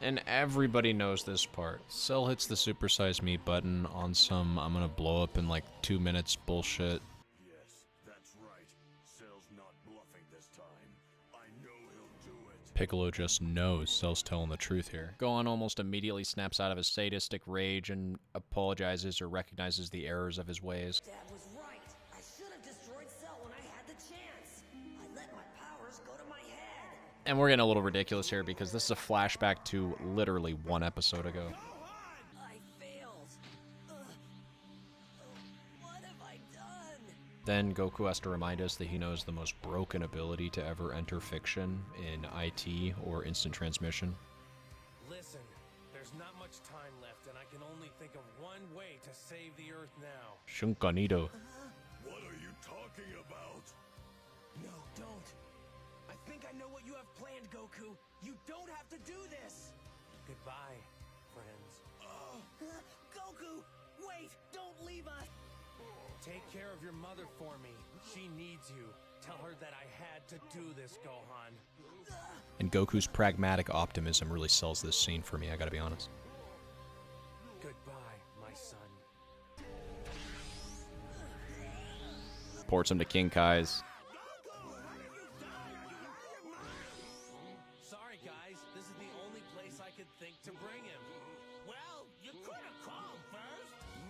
And everybody knows this part. Cell hits the Super Size Me button on some "I'm gonna blow up in like 2 minutes" bullshit. Yes, that's right. Cell's not bluffing this time. I know he'll do it. Piccolo just knows Cell's telling the truth here. Gohan almost immediately snaps out of his sadistic rage and apologizes or recognizes the errors of his ways. Dad was right. I should have destroyed Cell when I had the chance. I let my powers go to my head. And we're getting a little ridiculous here because this is a flashback to literally 1 episode ago. I failed. What have I done? Then Goku has to remind us that he knows the most broken ability to ever enter fiction in IT or instant transmission. Listen, there's not much time left, and I can only think of one way to save the Earth now. Shunkanido. What are you talking about? No, don't. I think I know what you have planned, Goku. You don't have to do this. Goodbye, friends. Goku, wait, don't leave us. Take care of your mother for me. She needs you. Tell her that I had to do this, Gohan. And Goku's pragmatic optimism really sells this scene for me, I gotta be honest. Goodbye, my son. Ports him to King Kai's. Sorry, guys. This is the only place I could think to bring him. Well, you could have called first.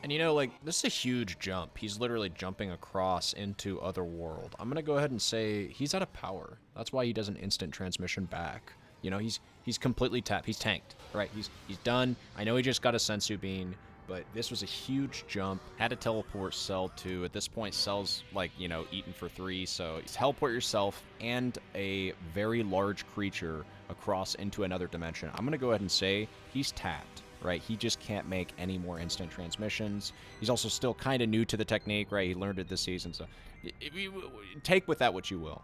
And you know, like, this is a huge jump. He's literally jumping across into Otherworld. I'm gonna go ahead and say he's out of power. That's why he does an instant transmission back. You know, he's completely tapped. He's tanked, right? He's done. I know he just got a Sensu Bean, but this was a huge jump. Had to teleport Cell too. At this point, Cell's like, you know, eaten for 3. So teleport yourself and a very large creature across into another dimension. I'm gonna go ahead and say he's tapped. Right, he just can't make any more instant transmissions. He's also still kind of new to the technique, right? He learned it this season, so take with that what you will.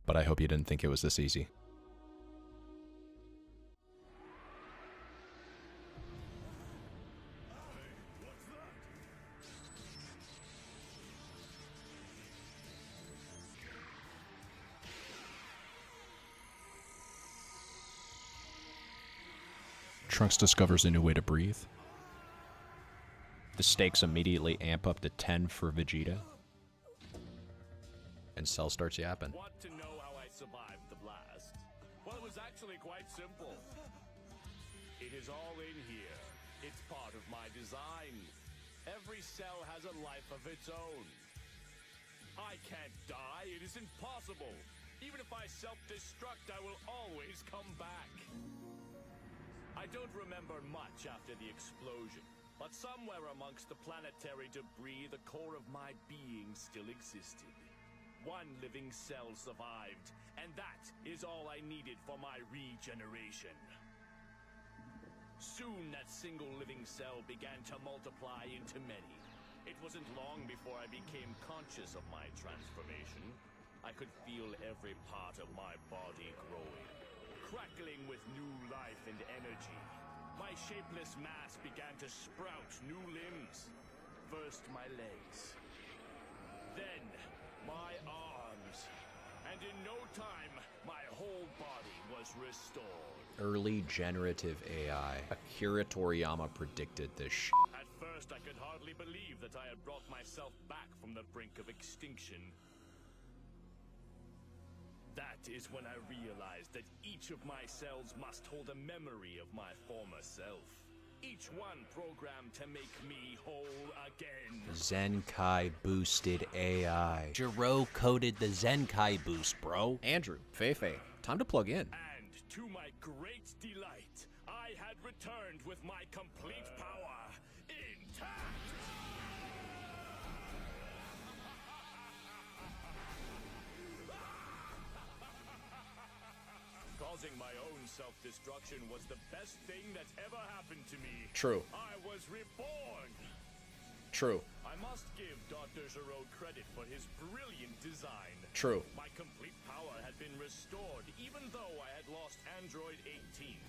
But I hope you didn't think it was this easy. Trunks discovers a new way to breathe. The stakes immediately amp up to 10 for Vegeta. And Cell starts yapping. Want to know survived the blast? Well, it was actually quite simple. It is all in here. It's part of my design. Every cell has a life of its own. I can't die. It is impossible. Even if I self-destruct, I will always come back. I don't remember much after the explosion, but somewhere amongst the planetary debris, the core of my being still existed. One living cell survived, and that is all I needed for my regeneration. Soon that single living cell began to multiply into many. It wasn't long before I became conscious of my transformation. I could feel every part of my body growing, crackling with new life and energy. My shapeless mass began to sprout new limbs. First my legs, then my arms, and in no time, my whole body was restored. Early generative AI. Akira Toriyama predicted this shit. At first, I could hardly believe that I had brought myself back from the brink of extinction. That is when I realized that each of my cells must hold a memory of my former self. Each one programmed to make me whole again. Zenkai boosted AI. Jiro coded the Zenkai boost, bro. Andrew, Feifei, time to plug in. And to my great delight, I had returned with my complete power intact. Causing my own self-destruction was the best thing that ever happened to me. True. I was reborn. True. I must give Dr. Giro credit for his brilliant design. True. My complete power had been restored, even though I had lost Android 18.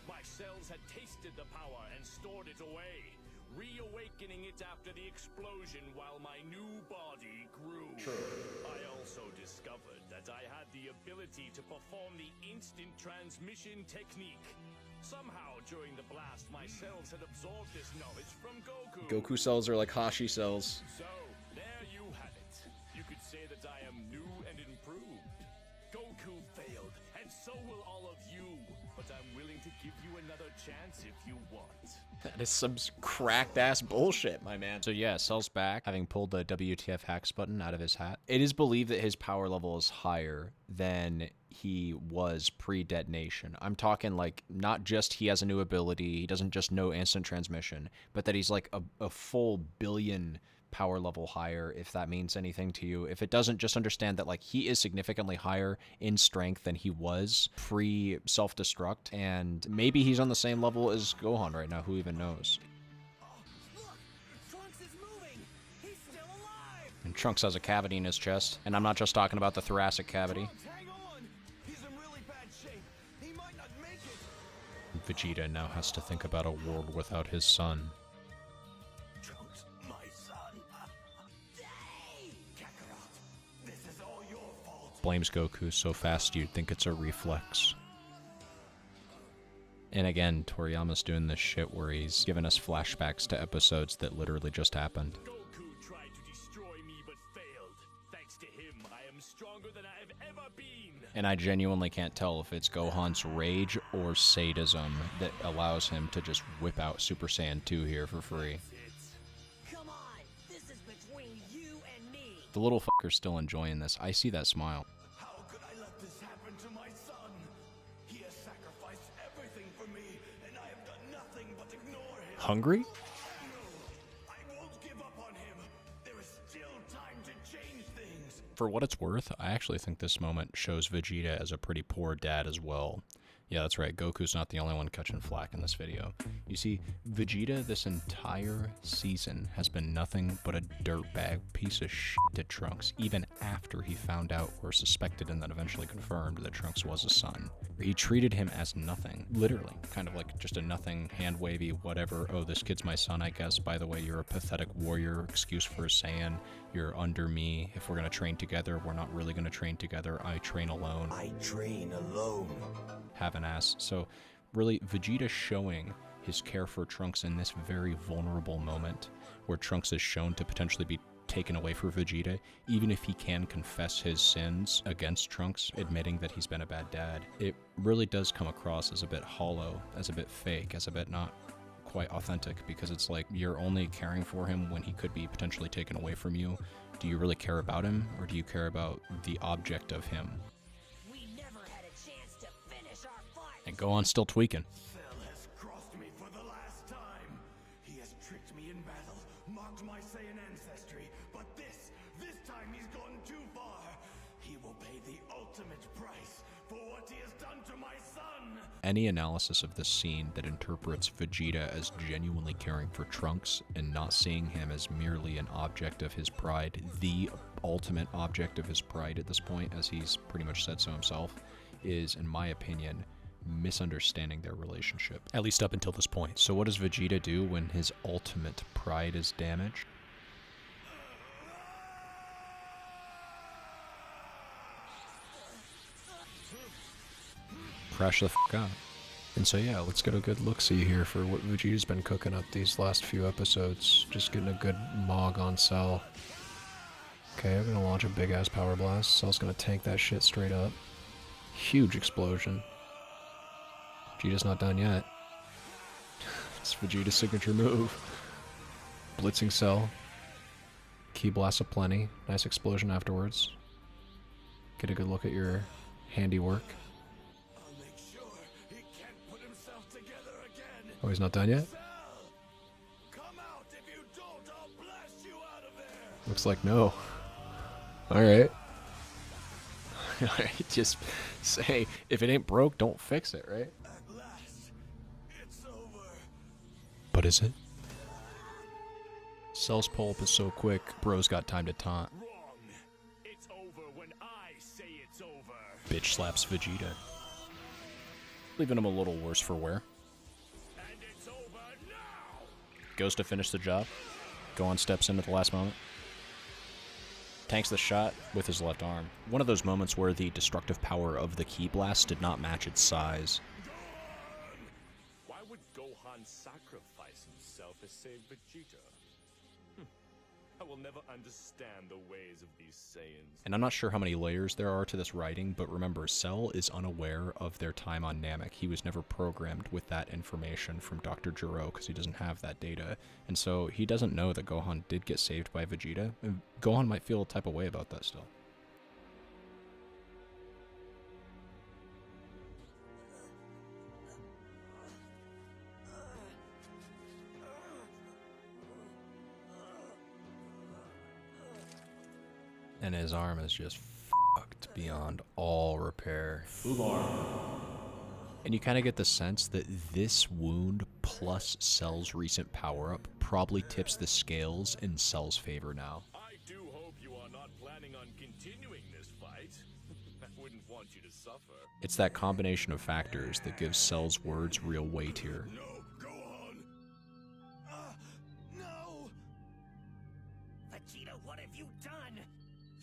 My cells had tasted the power and stored it away, reawakening it after the explosion while my new body grew. True. I also discovered that I had the ability to perform the instant transmission technique. Somehow, during the blast, my cells had absorbed this knowledge from Goku. Goku cells are like Hashi cells. So, there you have it. You could say that I am new and improved. Goku failed, and so will all of you. But I'm willing to give you another chance if you want. That is some cracked ass bullshit, my man. So yeah, Cell's back, having pulled the WTF hacks button out of his hat. It is believed that his power level is higher than he was pre-detonation. I'm talking like not just he has a new ability, he doesn't just know instant transmission, but that he's like a full billion power level higher, if that means anything to you. If it doesn't, just understand that like he is significantly higher in strength than he was pre self-destruct, and maybe he's on the same level as Gohan right now, who even knows. Look! Trunks is moving! He's still alive! And Trunks has a cavity in his chest, and I'm not just talking about the thoracic cavity. Trunks, hang on! He's in really bad shape. He might not make it. Vegeta now has to think about a world without his son. Trunks, my son. Kakarot, this is all your fault. Blames Goku so fast you'd think it's a reflex. And again, Toriyama's doing this shit where he's giving us flashbacks to episodes that literally just happened. Goku tried to destroy me but failed. Thanks to him, I am stronger than I have ever been. And I genuinely can't tell if it's Gohan's rage or sadism that allows him to just whip out Super Saiyan 2 here for free. Come on, this is between you and me. The little fucker's still enjoying this. I see that smile. How could I let this happen to my son? He has sacrificed everything for me, and I have done nothing but ignore him. Hungry? No, I won't give up on him. There is still time to change things. For what it's worth, I actually think this moment shows Vegeta as a pretty poor dad as well. Yeah, that's right, Goku's not the only one catching flack in this video. You see, Vegeta this entire season has been nothing but a dirtbag piece of shit to Trunks, even after he found out or suspected and then eventually confirmed that Trunks was his son. He treated him as nothing, literally, kind of like just a nothing, hand-wavy, whatever, oh, this kid's my son, I guess, by the way, you're a pathetic warrior, excuse for a Saiyan, you're under me, if we're gonna train together, we're not really gonna train together, I train alone. I train alone. Have an ass. So really, Vegeta showing his care for Trunks in this very vulnerable moment where Trunks is shown to potentially be taken away for Vegeta, even if he can confess his sins against Trunks, admitting that he's been a bad dad, it really does come across as a bit hollow, as a bit fake, as a bit not quite authentic, because it's like you're only caring for him when he could be potentially taken away from you. Do you really care about him, or do you care about the object of him? We never had a chance to finish our fight. And Gohan's still tweaking. Cell has crossed me for the last time. He has tricked me in battle, mocked my Saiyan ancestry, but this time he's gone too far. He will pay the ultimate price for what he has done to my son. Any analysis of this scene that interprets Vegeta as genuinely caring for Trunks and not seeing him as merely an object of his pride, the ultimate object of his pride at this point, as he's pretty much said so himself, is, in my opinion, misunderstanding their relationship, at least up until this point. So what does Vegeta do when his ultimate pride is damaged? Crash the fuck out. And so yeah, let's get a good look-see here for what Vegeta's been cooking up these last few episodes. Just getting a good mog on Cell. Okay, I'm gonna launch a big-ass power blast. Cell's gonna tank that shit straight up. Huge explosion. Vegeta's not done yet. It's Vegeta's signature move. Blitzing Cell. Ki blast aplenty. Nice explosion afterwards. Get a good look at your handiwork. Oh, he's not done yet? Looks like no. Alright. Alright, just say, if it ain't broke, don't fix it, right? But is it? Cell's pull-up is so quick, bro's got time to taunt. Wrong. It's over when I say it's over. Bitch slaps Vegeta. Leaving him a little worse for wear. And it's over now. Goes to finish the job. Gohan steps in at the last moment. Tanks the shot with his left arm. One of those moments where the destructive power of the Ki blast did not match its size. Why would Gohan sacrifice himself to save Vegeta? I will never understand the ways of these Saiyans. And I'm not sure how many layers there are to this writing, but remember, Cell is unaware of their time on Namek. He was never programmed with that information from Dr. Gero because he doesn't have that data. And so he doesn't know that Gohan did get saved by Vegeta. And Gohan might feel a type of way about that still. And his arm is just fucked beyond all repair. And you kind of get the sense that this wound plus Cell's recent power-up probably tips the scales in Cell's favor now. I do hope you are not planning on continuing this fight. I wouldn't want you to suffer. It's that combination of factors that gives Cell's words real weight here. No, Gohan! No! Vegeta, what have you done?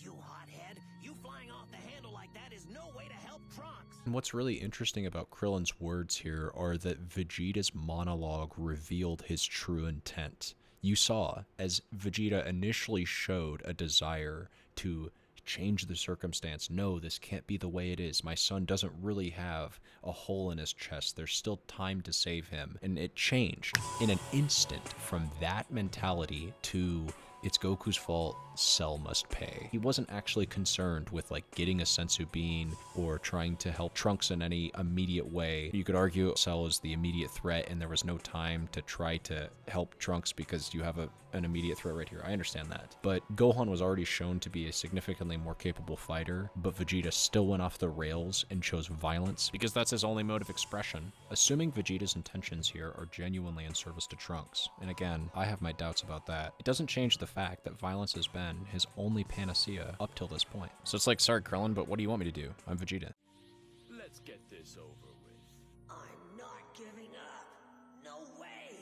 You hothead, you flying off the handle like that is no way to help Trunks. And what's really interesting about Krillin's words here are that Vegeta's monologue revealed his true intent. You saw, as Vegeta initially showed a desire to change the circumstance. No, this can't be the way it is. My son doesn't really have a hole in his chest. There's still time to save him. And it changed in an instant from that mentality to it's Goku's fault, Cell must pay. He wasn't actually concerned with like getting a sensu bean or trying to help Trunks in any immediate way. You could argue Cell is the immediate threat and there was no time to try to help Trunks because you have an immediate threat right here. I understand that. But Gohan was already shown to be a significantly more capable fighter, but Vegeta still went off the rails and chose violence because that's his only mode of expression. Assuming Vegeta's intentions here are genuinely in service to Trunks, and again, I have my doubts about that, it doesn't change the fact that violence has been his only panacea up till this point. So it's like, sorry Krillin, but what do you want me to do? I'm Vegeta. Let's get this over with. I'm not giving up. No way.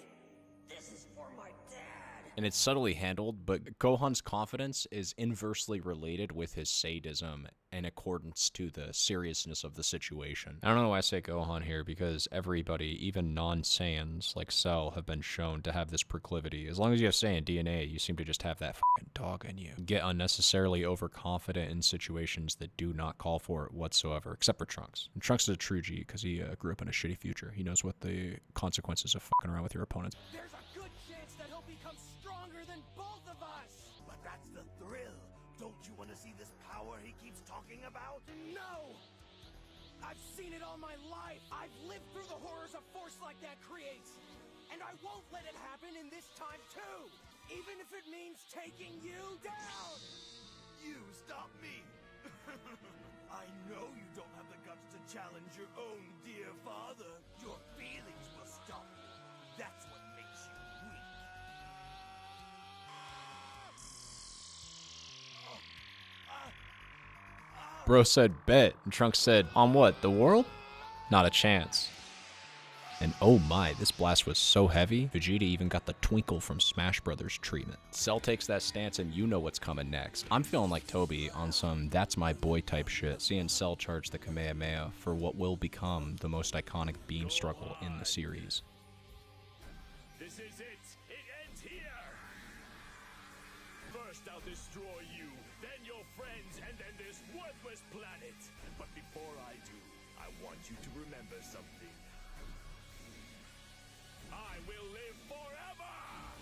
This is for my dad. And it's subtly handled, but Gohan's confidence is inversely related with his sadism in accordance to the seriousness of the situation. I don't know why I say Gohan here, because everybody, even non-Saiyans like Cell, have been shown to have this proclivity. As long as you have Saiyan DNA, you seem to just have that fucking dog in you. Get unnecessarily overconfident in situations that do not call for it whatsoever, except for Trunks. And Trunks is a true G, because he grew up in a shitty future. He knows what the consequences of fucking around with your opponents. There's a good chance that he'll become stronger than both of us! But that's the thrill. Don't you want to see this power he keeps talking about? No! I've seen it all my life! I've lived through the horrors a force like that creates! And I won't let it happen in this time too! Even if it means taking you down! You stop me! I know you don't have the guts to challenge your own dear father. Your feelings will stop you. That's what makes you weak. Bro said bet, and Trunks said, on what, the world? Not a chance. And oh my, this blast was so heavy, Vegeta even got the Twinkle from Smash Brothers treatment. Cell takes that stance and you know what's coming next. I'm feeling like Toby on some that's my boy type shit, seeing Cell charge the Kamehameha for what will become the most iconic beam struggle in the series. This is it! It ends here! First I'll destroy you, then your friends, and then this worthless planet. But before I do, I want you to remember something. I will live forever!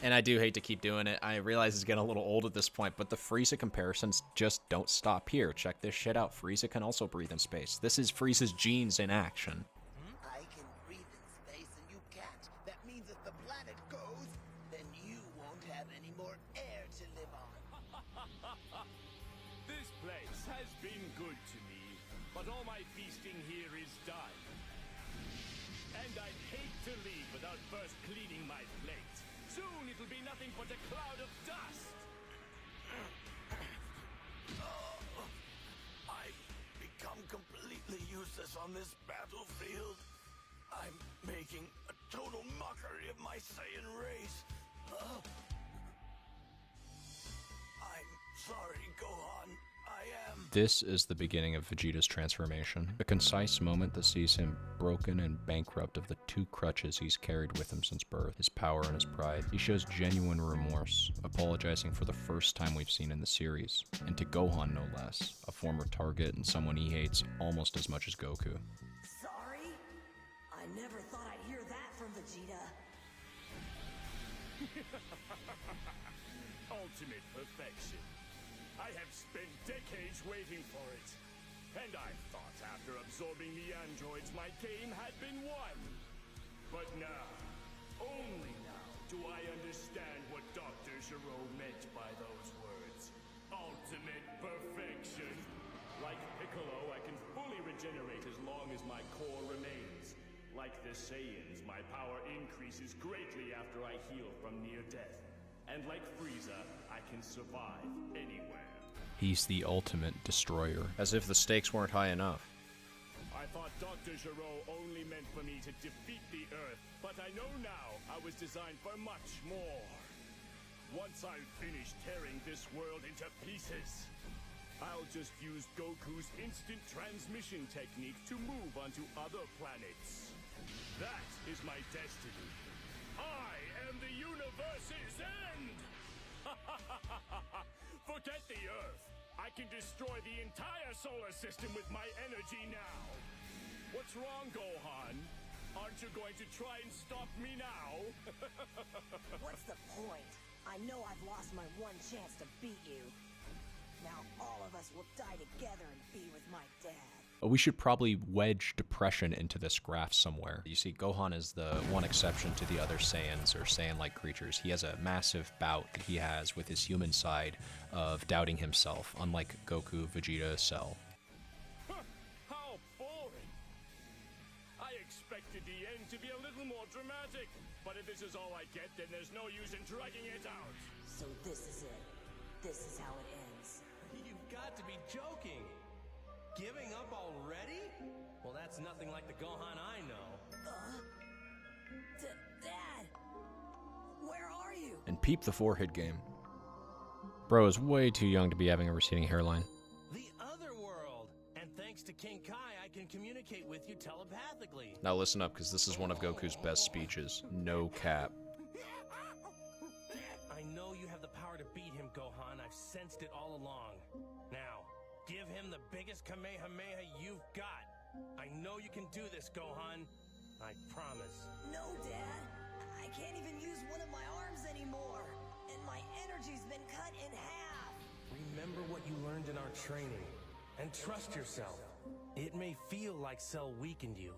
And I do hate to keep doing it. I realize it's getting a little old at this point, but the Frieza comparisons just don't stop here. Check this shit out. Frieza can also breathe in space. This is Frieza's genes in action. I can breathe in space and you can't. That means if the planet goes, then you won't have any more air to live on. This place has been good to me, but all my feasting here is done. And I'd hate to leave without first cleaning my plate. Soon it'll be nothing but a cloud of dust. I've become completely useless on this battlefield. I'm making a total mockery of my Saiyan race. I'm sorry, Gohan. I am. This is the beginning of Vegeta's transformation. A concise moment that sees him broken and bankrupt of the two crutches he's carried with him since birth, his power and his pride. He shows genuine remorse, apologizing for the first time we've seen in the series, and to Gohan no less, a former target and someone he hates almost as much as Goku. Sorry? I never thought I'd hear that from Vegeta. Ultimate perfection. I have spent decades waiting for it. And I thought after absorbing the androids, my game had been won. But now, only now, do I understand what Dr. Gero meant by those words. Ultimate perfection. Like Piccolo, I can fully regenerate as long as my core remains. Like the Saiyans, my power increases greatly after I heal from near death. And like Frieza, I can survive anywhere. He's the ultimate destroyer. As if the stakes weren't high enough. I thought Dr. Gero only meant for me to defeat the Earth, but I know now I was designed for much more. Once I'm finished tearing this world into pieces, I'll just use Goku's instant transmission technique to move onto other planets. That is my destiny. I am the universe's end! Forget the Earth. I can destroy the entire solar system with my energy now. What's wrong, Gohan? Aren't you going to try and stop me now? What's the point? I know I've lost my one chance to beat you. Now all of us will die together and be with my dad. We should probably wedge depression into this graph somewhere. You see, Gohan is the one exception to the other Saiyans or Saiyan-like creatures. He has a massive bout that he has with his human side of doubting himself, unlike Goku, Vegeta, Cell. How boring! I expected the end to be a little more dramatic, but if this is all I get, then there's no use in dragging it out. So this is it. This is how it ends. You've got to be joking. Giving up already? Well, that's nothing like the Gohan I know. Dad! Where are you? And peep the forehead game. Bro is way too young to be having a receding hairline. The other world. And thanks to King Kai, I can communicate with you telepathically. Now listen up, because this is one of Goku's best speeches. No cap. I know you have the power to beat him, Gohan. I've sensed it all along. Now, give him the biggest Kamehameha you've got. I know you can do this, Gohan. I promise. No, Dad. I can't even use one of my arms anymore. And my energy's been cut in half. Remember what you learned in our training. And trust yourself. It may feel like Cell weakened you.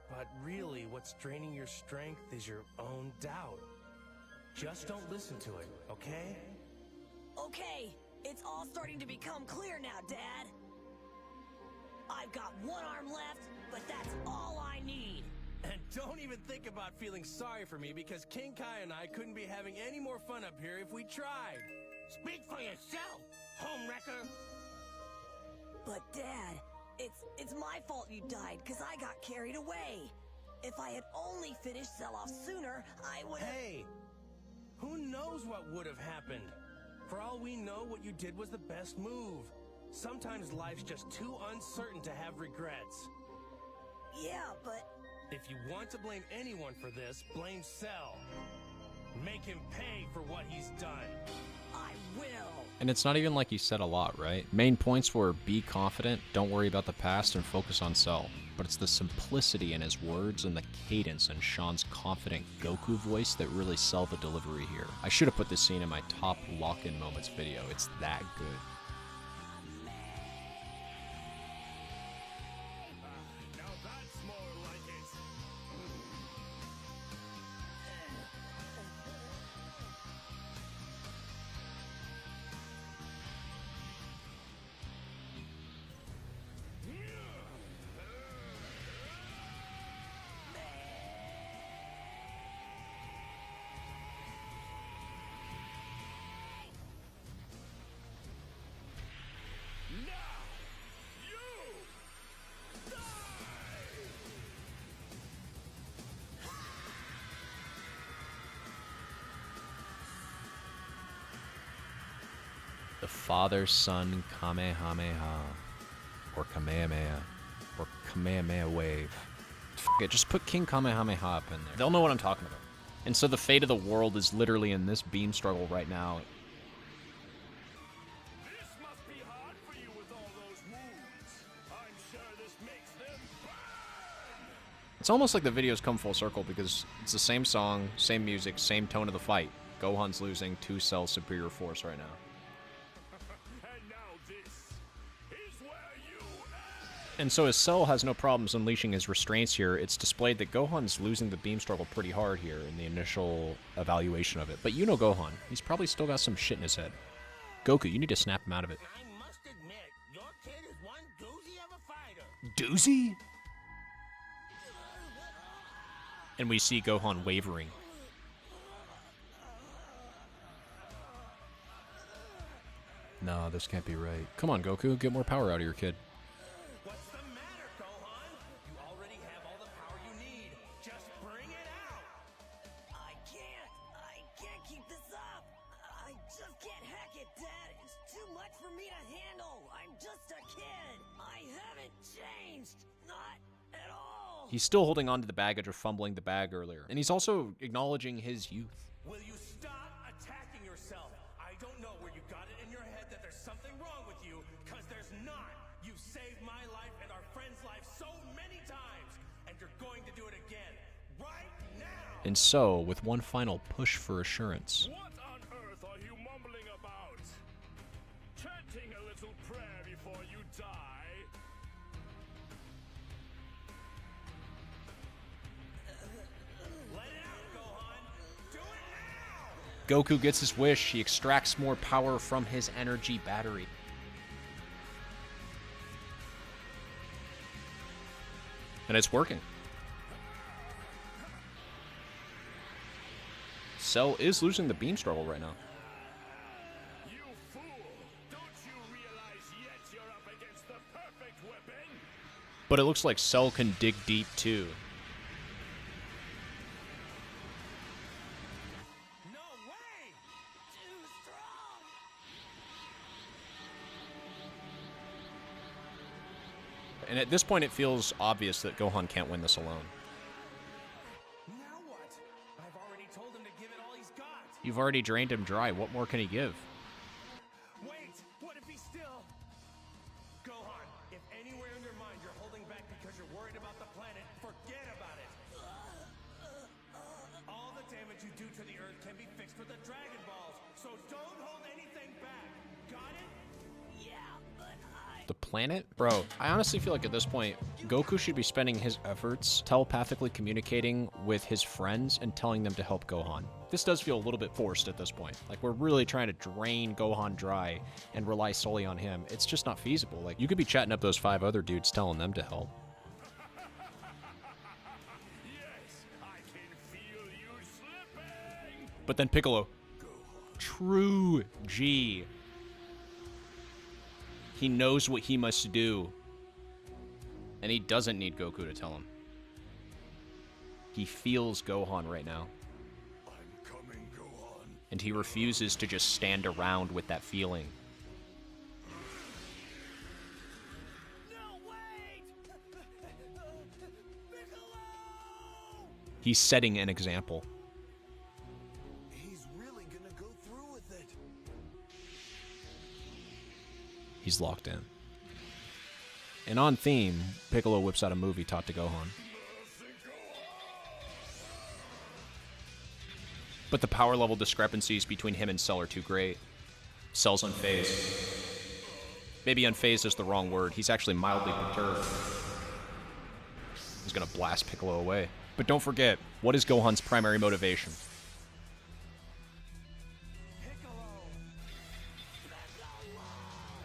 But really, what's draining your strength is your own doubt. Just don't listen to it, okay? Okay, it's all starting to become clear now, Dad. I've got one arm left, but that's all I need. And don't even think about feeling sorry for me, because King Kai and I couldn't be having any more fun up here if we tried. Speak for yourself, homewrecker. But Dad, it's my fault you died, because I got carried away. If I had only finished Cell off sooner, I would have... Hey, who knows what would have happened? For all we know, what you did was the best move. Sometimes life's just too uncertain to have regrets. Yeah, but... If you want to blame anyone for this, blame Cell. Make him pay for what he's done. I will. And it's not even like he said a lot, right? Main points were be confident, don't worry about the past, and focus on Cell. But it's the simplicity in his words and the cadence in Sean's confident Goku voice that really sell the delivery here. I should have put this scene in my top lock-in moments video. It's that good. Now that's more like it. The father-son Kamehameha, or Kamehameha, or Kamehameha wave. F it, just put King Kamehameha up in there. They'll know what I'm talking about. And so the fate of the world is literally in this beam struggle right now. This must be hard for you with all those wounds. I'm sure this makes them burn. It's almost like the videos come full circle because it's the same song, same music, same tone of the fight. Gohan's losing to Cell's superior force right now. And now this is where you end. And so as Cell has no problems unleashing his restraints here, it's displayed that Gohan's losing the beam struggle pretty hard here in the initial evaluation of it. But you know Gohan, he's probably still got some shit in his head. Goku, you need to snap him out of it. I must admit, your kid is one doozy of a fighter. Doozy? And we see Gohan wavering. No, this can't be right. Come on, Goku, get more power out of your kid. What's the matter, Gohan? You already have all the power you need. Just bring it out. I can't keep this up. I just can't hack it, Dad. It's too much for me to handle. I'm just a kid. I haven't changed. Not at all. He's still holding on to the baggage of fumbling the bag earlier. And he's also acknowledging his youth. Will you stop attacking yourself? I don't know where you got it in your head that there's something wrong with you, because there's not. You've saved my life and our friend's life so many times, and you're going to do it again, right now! And so, with one final push for assurance, What on earth are you mumbling about? Chanting a little prayer before you die? Let it out, Gohan! Do it now! Goku gets his wish. He extracts more power from his energy battery. And it's working. Cell is losing the beam struggle right now. You fool! Don't you realize yet you're up against the perfect weapon? But it looks like Cell can dig deep too. No And at this point, it feels obvious that Gohan can't win this alone. Now what? I've already told him to give it all he's got. You've already drained him dry. What more can he give? Wait, what if he's still... Gohan, if anywhere in your mind you're holding back because you're worried about the planet, forget about it. All the damage you do to the Earth can be fixed with the Dragon Balls, so don't hold anything back. Got it? The planet? Bro, I honestly feel like at this point, Goku should be spending his efforts telepathically communicating with his friends and telling them to help Gohan. This does feel a little bit forced at this point. Like, we're really trying to drain Gohan dry and rely solely on him. It's just not feasible. Like, you could be chatting up those 5 other dudes telling them to help. Yes, I can feel you slipping. But then Piccolo, true G. He knows what he must do. And he doesn't need Goku to tell him. He feels Gohan right now. I'm coming, Gohan. And he refuses to just stand around with that feeling. No, wait! Piccolo! He's setting an example. He's really gonna go through with it. He's locked in. And on theme, Piccolo whips out a movie taught to Gohan. But the power level discrepancies between him and Cell are too great. Cell's unfazed. Maybe unfazed is the wrong word. He's actually mildly perturbed. He's gonna blast Piccolo away. But don't forget, what is Gohan's primary motivation?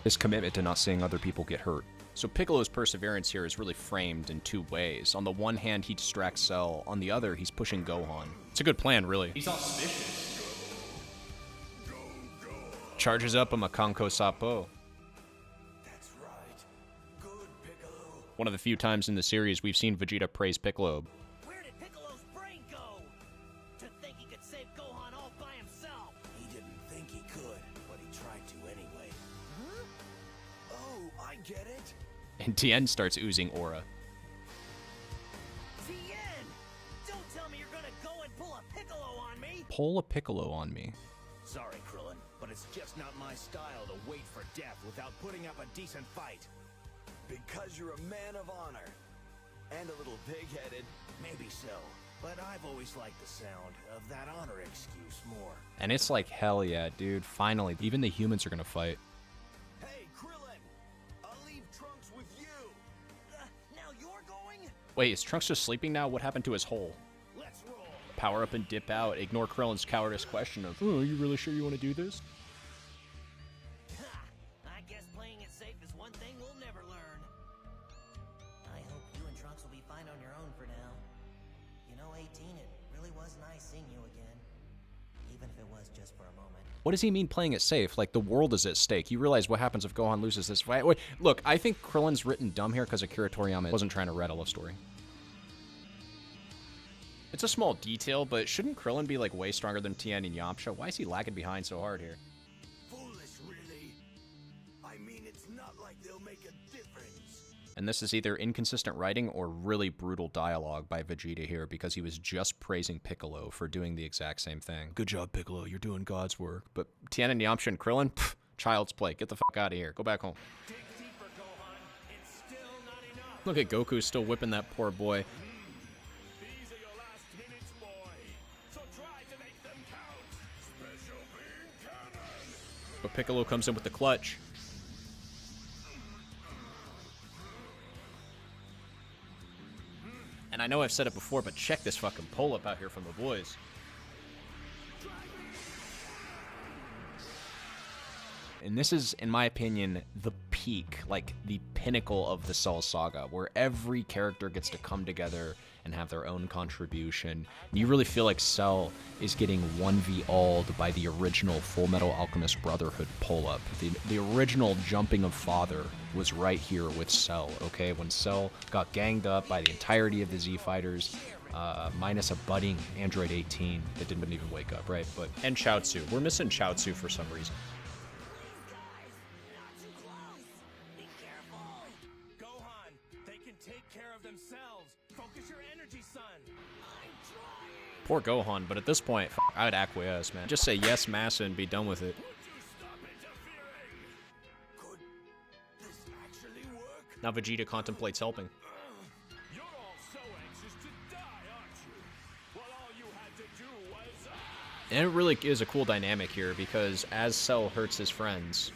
His commitment to not seeing other people get hurt. So Piccolo's perseverance here is really framed in 2 ways. On the one hand, he distracts Cell. On the other, he's pushing Gohan. It's a good plan, really. He's auspicious. Charges up a Makanko Sapo. That's right. Good, Piccolo. One of the few times in the series we've seen Vegeta praise Piccolo. Where did Piccolo's brain go? To think he could save Gohan all by himself. He didn't think he could, but he tried to anyway. Huh? Oh, I get it. And Tien starts oozing aura. Tien! Don't tell me you're gonna go and pull a Piccolo on me! Pull a Piccolo on me. Sorry, Krillin, but it's just not my style to wait for death without putting up a decent fight. Because you're a man of honor. And a little pig-headed. Maybe so. But I've always liked the sound of that honor excuse more. And it's like, hell yeah, dude. Finally, even the humans are gonna fight. Hey, Krillin! I'll leave Trunks with you! Now you're going? Wait, is Trunks just sleeping now? What happened to his hole? Let's roll! Power up and dip out. Ignore Krillin's cowardice question of, oh, are you really sure you want to do this? I guess playing it safe is one thing we'll never learn. I hope you and Trunks will be fine on your own for now. You know, 18, it really was nice seeing you again. Even if it was just for a moment. What does he mean playing it safe? Like, the world is at stake. You realize what happens if Gohan loses this fight. Wait, look, I think Krillin's written dumb here because Akira Toriyama wasn't trying to write a love story. It's a small detail, but shouldn't Krillin be, like, way stronger than Tien and Yamcha? Why is he lagging behind so hard here? Foolish, really? I mean, it's not like they'll make a difference. And this is either inconsistent writing or really brutal dialogue by Vegeta here because he was just praising Piccolo for doing the exact same thing. Good job, Piccolo. You're doing God's work. But Tien and Yamcha and Krillin? Pff, child's play. Get the fuck out of here. Go back home. Dig deeper, Gohan. It's still not enough. Look at Goku still whipping that poor boy. These are your last minutes, boy. So try to make them count. Special beam cannon! But Piccolo comes in with the clutch. And I know I've said it before, but check this fucking pull-up out here from the boys. And this is, in my opinion, the peak, like the pinnacle of the Cell Saga, where every character gets to come together and have their own contribution. And you really feel like Cell is getting 1v-alled by the original Full Metal Alchemist Brotherhood pull-up. The original jumping of Father was right here with Cell, okay? When Cell got ganged up by the entirety of the Z-Fighters, minus a budding Android 18 that didn't even wake up, right? But and Chaozu. We're missing Chaozu for some reason. Gohan, Poor Gohan, but at this point, I would acquiesce, man. Just say yes, Massa, and be done with it. Could this actually work? Now Vegeta contemplates helping. You're all so anxious to die, aren't you? Well, all you had to do was... And it really is a cool dynamic here, because as Cell hurts his friends,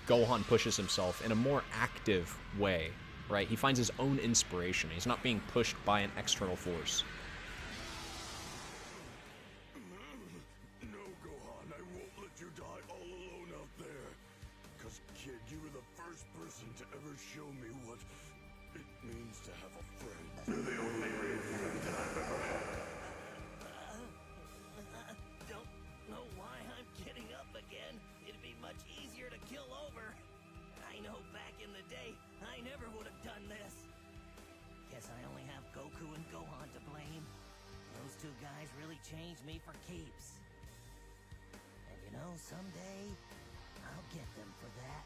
Gohan pushes himself in a more active way, right? He finds his own inspiration. He's not being pushed by an external force. No, Gohan, I won't let you die all alone out there. Cause, kid, you were the first person to ever show me what it means to have a friend. You're the only real friend that I've ever had. Don't know why I'm getting up again. It'd be much easier to kill over. I know back in the day, I never would have done this. Guess I only have Goku and Gohan to blame. Those two guys really changed me for keeps. And you know, someday, I'll get them for that.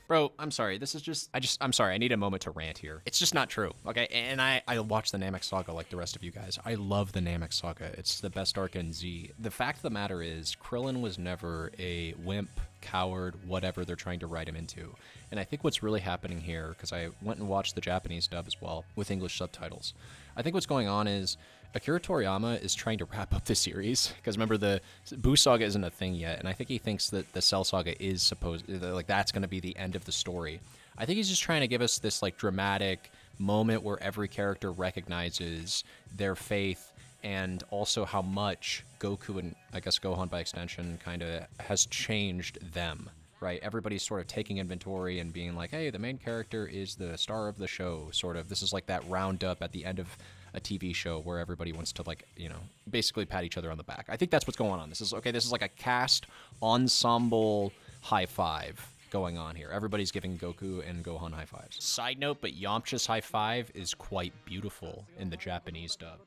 Bro, I'm sorry. This is just... I'm sorry. I need a moment to rant here. It's just not true, okay? And I watch the Namek Saga like the rest of you guys. I love the Namek Saga. It's the best arc in Z. The fact of the matter is, Krillin was never a wimp, coward, whatever they're trying to write him into. And I think what's really happening here, because I went and watched the Japanese dub as well, with English subtitles. I think what's going on is, Akira Toriyama is trying to wrap up the series, because remember, the Buu Saga isn't a thing yet, and I think he thinks that the Cell Saga is supposed, like, that's going to be the end of the story. I think he's just trying to give us this, like, dramatic moment where every character recognizes their faith, and also how much Goku and, I guess, Gohan by extension, kind of has changed them, right? Everybody's sort of taking inventory and being like, hey, the main character is the star of the show, sort of. This is like that roundup at the end of a TV show where everybody wants to, like, you know, basically pat each other on the back. I think that's what's going on. This is like a cast ensemble high five going on here. Everybody's giving Goku and Gohan high fives. Side note, but Yamcha's high five is quite beautiful in the Japanese dub.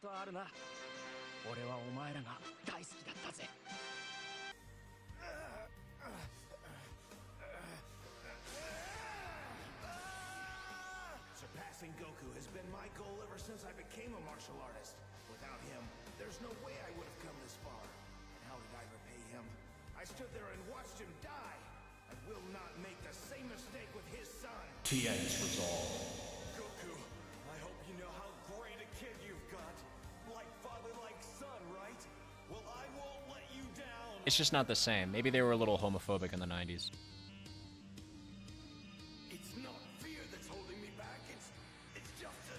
Surpassing Goku has been my goal ever since I became a martial artist. Without him, there's no way I would have come this far. And how did I repay him? I stood there and watched him die. I will not make the same mistake with his son. Tien's resolve. Goku, I hope you know how great a kid you've got. Like father, like son, right? Well, I won't let you down. It's just not the same. Maybe they were a little homophobic in the 90s. It's not fear that's holding me back. It's just a...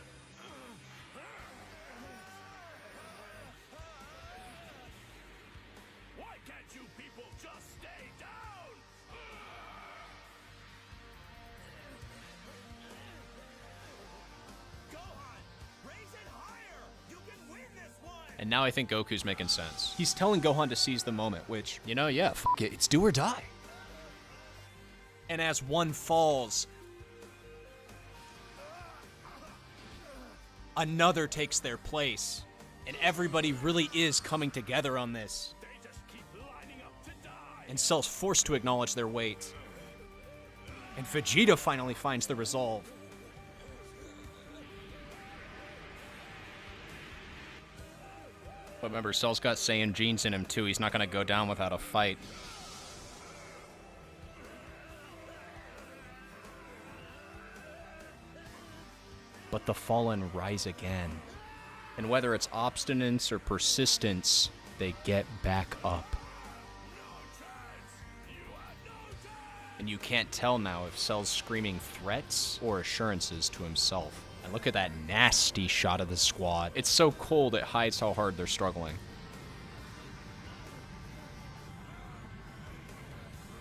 Why can't you people just stay down? Gohan, raise it higher. You can win this one. And now I think Goku's making sense. He's telling Gohan to seize the moment, which, you know, yeah, f it, it's do or die. And as one falls, another takes their place. And everybody really is coming together on this. They just keep lining up to die. And Cell's forced to acknowledge their weight. And Vegeta finally finds the resolve. But remember, Cell's got Saiyan genes in him too. He's not going to go down without a fight. But the fallen rise again. And whether it's obstinance or persistence, they get back up. And you can't tell now if Cell's screaming threats or assurances to himself. And look at that nasty shot of the squad. It's so cold it hides how hard they're struggling.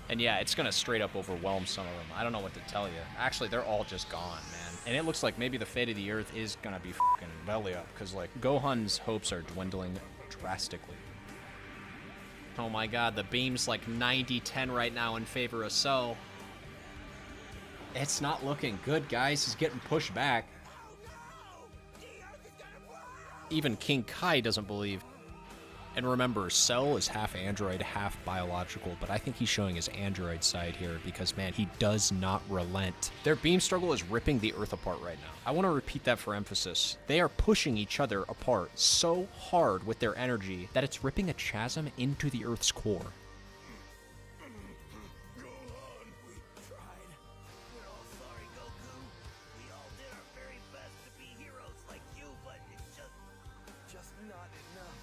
And yeah, it's gonna straight up overwhelm some of them. I don't know what to tell you. Actually, they're all just gone, man. And it looks like maybe the fate of the Earth is gonna be fucking belly up, because, like, Gohan's hopes are dwindling drastically. Oh my god, the beam's like 90-10 right now in favor of Cell. It's not looking good, guys. He's getting pushed back. Even King Kai doesn't believe. And remember, Cell is half android, half biological, but I think he's showing his android side here because, man, he does not relent. Their beam struggle is ripping the Earth apart right now. I want to repeat that for emphasis. They are pushing each other apart so hard with their energy that it's ripping a chasm into the Earth's core. Gohan, we tried. We're all sorry, Goku. We all did our very best to be heroes like you, but it's just not enough.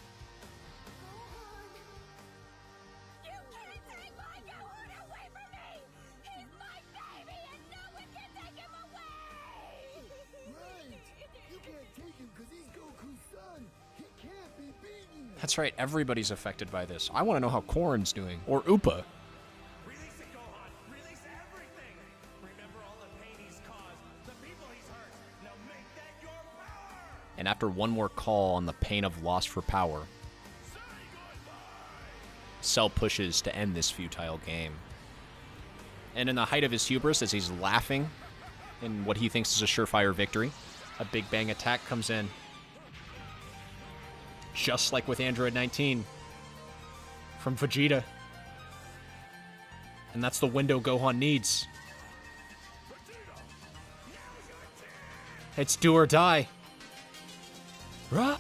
You can't take my Gohan away from me! He's my baby and no one can take him away! Right! You can't take him because he's Goku's son. He can't be beaten. That's right, everybody's affected by this. I want to know how Korn's doing. Or Upa. Release it, Gohan! Release everything! Remember all the pain he's caused, the people he's hurt. Now make that your power! And after one more call on the pain of loss for power, Cell pushes to end this futile game. And in the height of his hubris, as he's laughing in what he thinks is a surefire victory, a Big Bang attack comes in. Just like with Android 19 from Vegeta. And that's the window Gohan needs. It's do or die. Rah!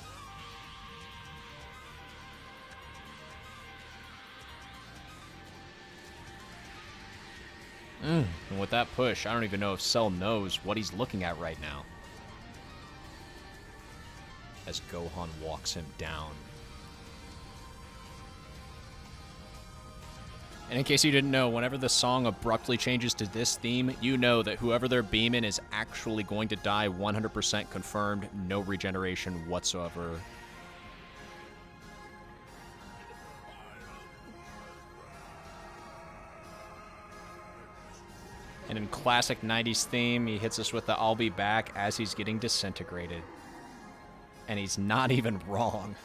And with that push, I don't even know if Cell knows what he's looking at right now. As Gohan walks him down. And in case you didn't know, whenever the song abruptly changes to this theme, you know that whoever they're beaming is actually going to die 100% confirmed, no regeneration whatsoever. And in classic 90s theme, he hits us with the I'll be back as he's getting disintegrated. And he's not even wrong.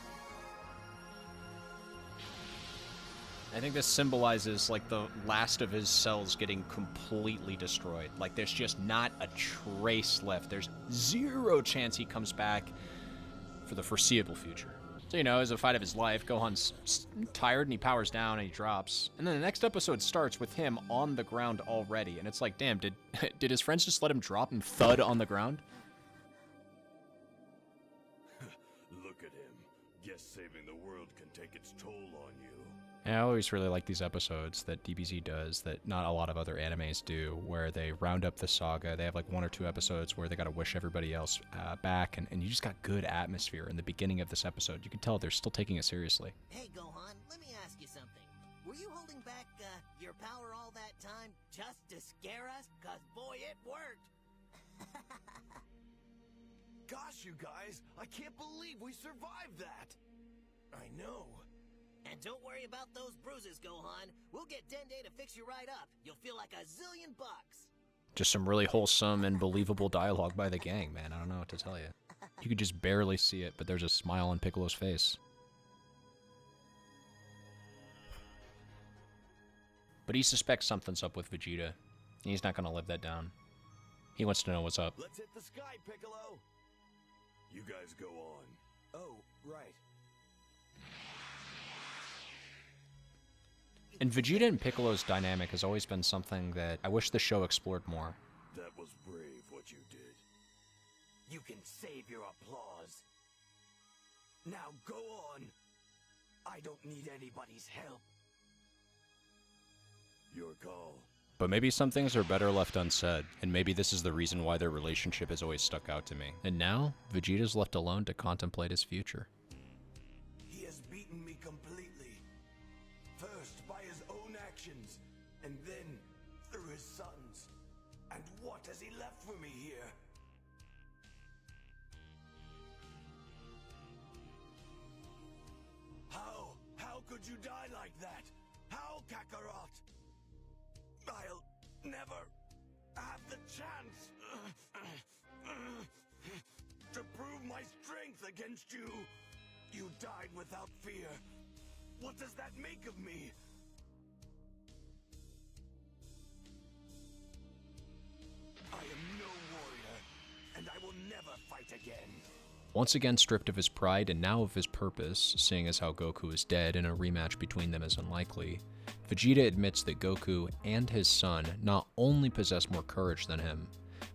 I think this symbolizes, like, the last of his cells getting completely destroyed. Like, there's just not a trace left. There's zero chance he comes back for the foreseeable future. So, you know, as a fight of his life, Gohan's tired and he powers down and he drops. And then the next episode starts with him on the ground already. And it's like, damn, did his friends just let him drop and thud on the ground? Look at him. Guess saving the world can take its toll on you. And I always really like these episodes that DBZ does that not a lot of other animes do, where they round up the saga. They have like 1 or 2 episodes where they got to wish everybody else back, and you just got good atmosphere in the beginning of this episode. You can tell they're still taking it seriously. Hey, Gohan, let me ask you something. Were you holding back your power all that time just to scare us? 'Cause boy, it worked. Gosh, you guys, I can't believe we survived that. I know. And don't worry about those bruises, Gohan. We'll get Dende to fix you right up. You'll feel like $1 zillion. Just some really wholesome and believable dialogue by the gang, man. I don't know what to tell you. You could just barely see it, but there's a smile on Piccolo's face. But he suspects something's up with Vegeta, and he's not going to live that down. He wants to know what's up. Let's hit the sky, Piccolo. You guys go on. Oh, right. And Vegeta and Piccolo's dynamic has always been something that I wish the show explored more. That was brave what you did. You can save your applause. Now go on. I don't need anybody's help. Your call. But maybe some things are better left unsaid, and maybe this is the reason why their relationship has always stuck out to me. And now, Vegeta's left alone to contemplate his future. He has beaten me completely. First by his own actions, and then through his sons. And what has he left for me here? How could you die like that? How, Kakarot? I'll never have the chance to prove my strength against you. You died without fear. What does that make of me? I am no warrior, and I will never fight again. Once again stripped of his pride and now of his purpose, seeing as how Goku is dead and a rematch between them is unlikely, Vegeta admits that Goku and his son not only possess more courage than him,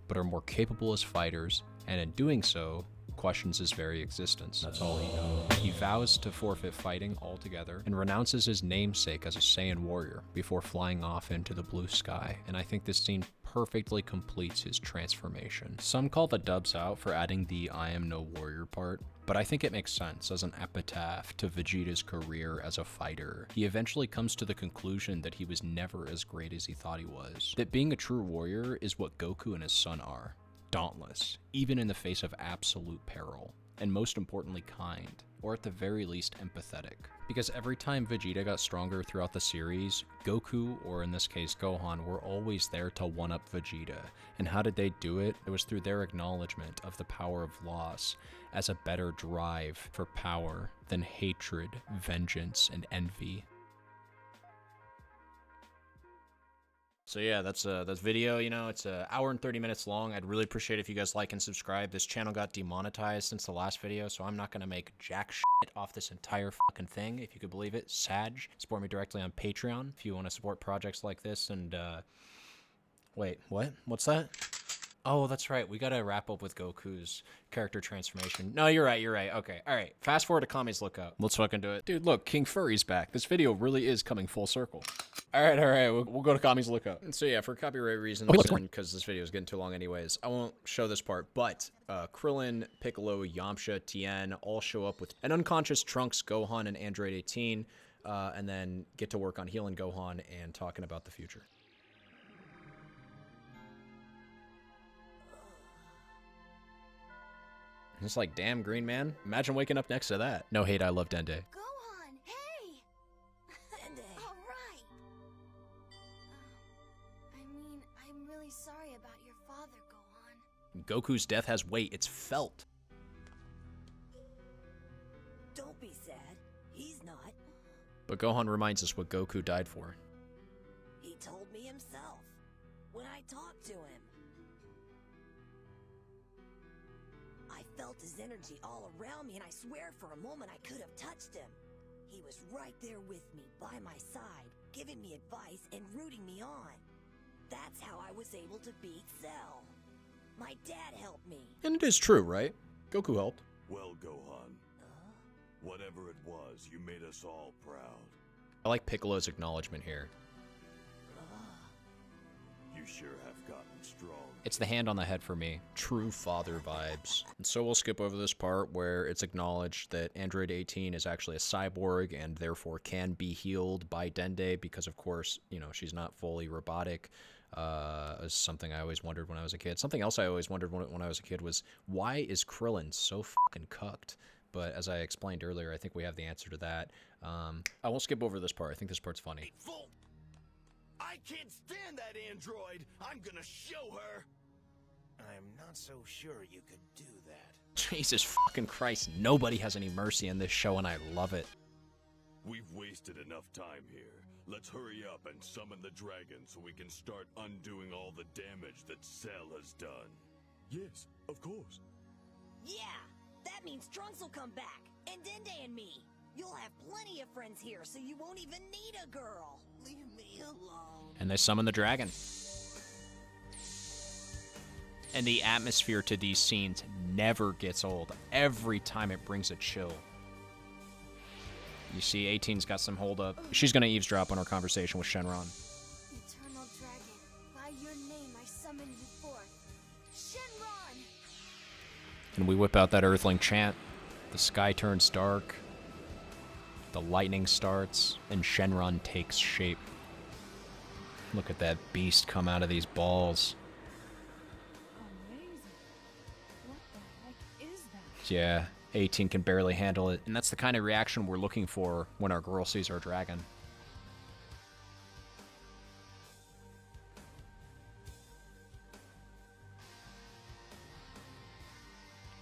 but are more capable as fighters, and in doing so, questions his very existence. That's all he knows. He vows to forfeit fighting altogether and renounces his namesake as a Saiyan warrior before flying off into the blue sky, and I think this scene perfectly completes his transformation. Some call the dubs out for adding the I am no warrior part, but I think it makes sense as an epitaph to Vegeta's career as a fighter. He eventually comes to the conclusion that he was never as great as he thought he was, that being a true warrior is what Goku and his son are. Dauntless, even in the face of absolute peril, and most importantly kind, or at the very least empathetic. Because every time Vegeta got stronger throughout the series, Goku, or in this case Gohan, were always there to one-up Vegeta. And how did they do it? It was through their acknowledgement of the power of loss as a better drive for power than hatred, vengeance, and envy. So yeah, that's video, you know, it's an hour and 30 minutes long. I'd really appreciate if you guys like and subscribe. This channel got demonetized since the last video, so I'm not going to make jack shit off this entire fucking thing, if you could believe it. Sag, support me directly on Patreon if you want to support projects like this. And, wait, what? What's that? Oh, that's right. We gotta wrap up with Goku's character transformation. No, you're right. Okay, all right. Fast forward to Kami's Lookout. Let's fucking do it. Dude, look, King Furry's back. This video really is coming full circle. All right. We'll go to Kami's Lookout. And so yeah, for copyright reasons, and because this video is getting too long anyways, I won't show this part, but Krillin, Piccolo, Yamcha, Tien all show up with an unconscious Trunks, Gohan, and Android 18, and then get to work on healing Gohan and talking about the future. It's like, damn, Green Man. Imagine waking up next to that. No hate, I love Dende. Gohan, hey! Dende. All right. I mean, I'm really sorry about your father, Gohan. Goku's death has weight. It's felt. Don't be sad. He's not. But Gohan reminds us what Goku died for. He told me himself when I talked to him. I felt his energy all around me, and I swear for a moment I could have touched him. He was right there with me, by my side, giving me advice and rooting me on. That's how I was able to beat Cell. My dad helped me. And it is true, right? Goku helped. Well, Gohan, whatever it was, you made us all proud. I like Piccolo's acknowledgement here. You sure have gotten strong. It's the hand on the head for me. True father vibes. And so we'll skip over this part where it's acknowledged that Android 18 is actually a cyborg and therefore can be healed by Dende because, of course, you know, she's not fully robotic. Is something I always wondered when I was a kid. Something else I always wondered when I was a kid was, why is Krillin so fucking cucked? But as I explained earlier, I think we have the answer to that. I won't skip over this part. I think this part's funny. Full. I can't stand that android. I'm gonna show her. I'm not so sure you could do that. Jesus fucking Christ, nobody has any mercy in this show, and I love it. We've wasted enough time here. Let's hurry up and summon the dragon so we can start undoing all the damage that Cell has done. Yes, of course. Yeah, that means Trunks will come back, and Dende and me. You'll have plenty of friends here, so you won't even need a girl. Leave me alone. And they summon the dragon. And the atmosphere to these scenes never gets old. Every time it brings a chill. You see, 18's got some hold up. She's gonna eavesdrop on our conversation with Shenron. Eternal Dragon, by your name I summon you forth. Shenron! And we whip out that Earthling chant. The sky turns dark. The lightning starts, and Shenron takes shape. Look at that beast come out of these balls. Amazing. What the heck is that? Yeah, 18 can barely handle it, and that's the kind of reaction we're looking for when our girl sees our dragon.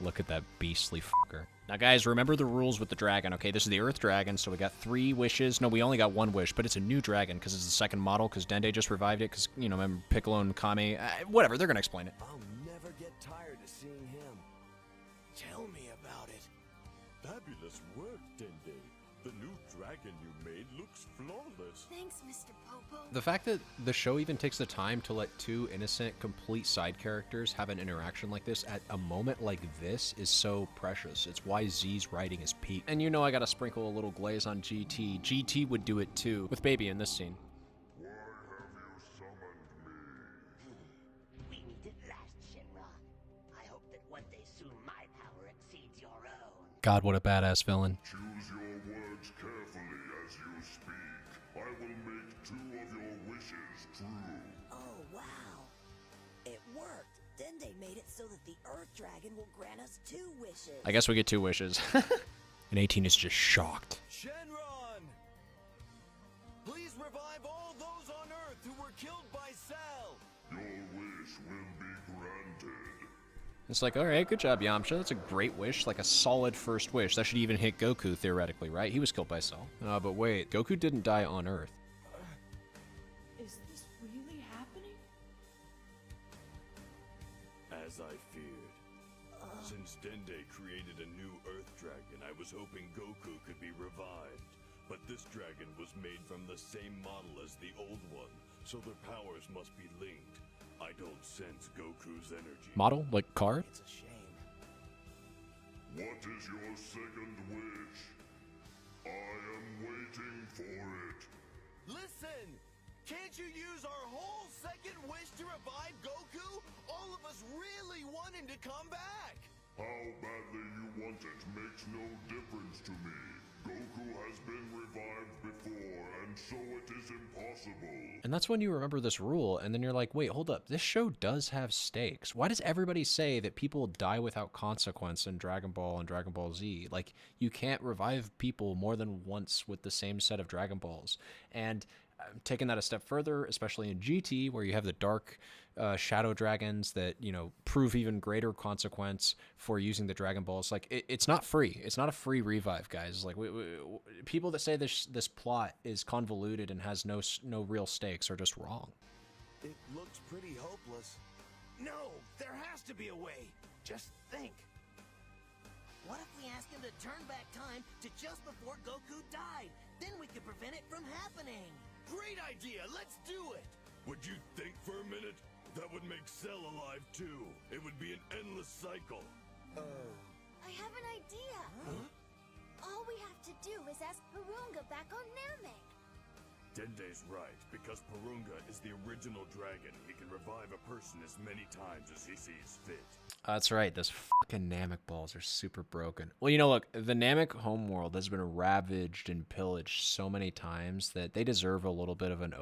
Look at that beastly fucker. Now guys, remember the rules with the dragon, okay? This is the Earth Dragon, so we got 3 wishes. No, we only got 1 wish, but it's a new dragon because it's the second model, because Dende just revived it, because, you know, remember Piccolo and Kami. Whatever, they're going to explain it. I'll never get tired of seeing him. Tell me about it. Fabulous work, Dende. The new dragon you made looks flawless. Thanks, Mr. Popo. The fact that the show even takes the time to let two innocent, complete side characters have an interaction like this at a moment like this is so precious. It's why Z's writing is peak. And you know I gotta sprinkle a little glaze on GT. GT would do it too, with Baby in this scene. Why have you summoned me? We need it last, Shinra. I hope that one day soon my power exceeds your own. God, what a badass villain. Choose your words carefully as you speak. I will make 2 of your wishes true. Oh, wow. It worked. Dende made it so that the Earth Dragon will grant us 2 wishes. I guess we get 2 wishes. And 18 is just shocked. Shenron! Please revive all those on Earth who were killed by Cell! Your wish will be granted. It's like, alright, good job, Yamcha. That's a great wish, like a solid first wish. That should even hit Goku, theoretically, right? He was killed by Cell. But wait, Goku didn't die on Earth. Is this really happening? As I feared. Since Dende created a new Earth Dragon, I was hoping Goku could be revived. But this dragon was made from the same model as the old one, so their powers must be linked. I don't sense Goku's energy. Model? Like car? It's a shame. What is your second wish? I am waiting for it. Listen! Can't you use our whole second wish to revive Goku? All of us really want him to come back! How badly you want it makes no difference to me. Goku has been revived before, and so it is impossible. And that's when you remember this rule, and then you're like, wait, hold up. This show does have stakes. Why does everybody say that people die without consequence in Dragon Ball and Dragon Ball Z? Like, you can't revive people more than once with the same set of Dragon Balls. And taking that a step further, especially in GT, where you have the dark shadow dragons that, you know, prove even greater consequence for using the Dragon Balls. Like, it's not free. It's not a free revive, guys. Like, people that say this plot is convoluted and has no real stakes are just wrong. It looks pretty hopeless. No, there has to be a way. Just think. What if we ask him to turn back time to just before Goku died? Then we could prevent it from happening. Great idea! Let's do it! Would you think for a minute? That would make Cell alive too. It would be an endless cycle. I have an idea. All we have to do is ask Purunga back on Namek. Dende's right, because Purunga is the original dragon. He can revive a person as many times as he sees fit. That's right. Those fucking Namek balls are super broken. Well, you know, look, the Namek homeworld has been ravaged and pillaged so many times that they deserve a little bit of an an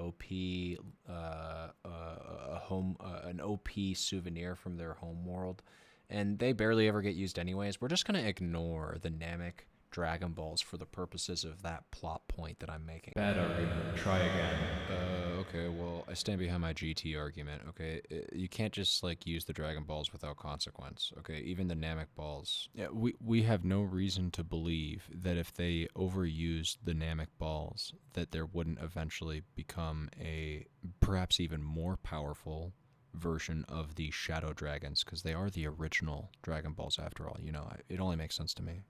OP souvenir from their homeworld, and they barely ever get used anyways. We're just gonna ignore the Namek Dragon Balls for the purposes of that plot point that I'm making. Bad argument. Try again. Okay, well, I stand behind my GT argument, okay? You can't just, like, use the Dragon Balls without consequence, okay? Even the Namek Balls. Yeah, we have no reason to believe that if they overused the Namek Balls, that there wouldn't eventually become a perhaps even more powerful version of the Shadow Dragons, because they are the original Dragon Balls after all. You know, it only makes sense to me.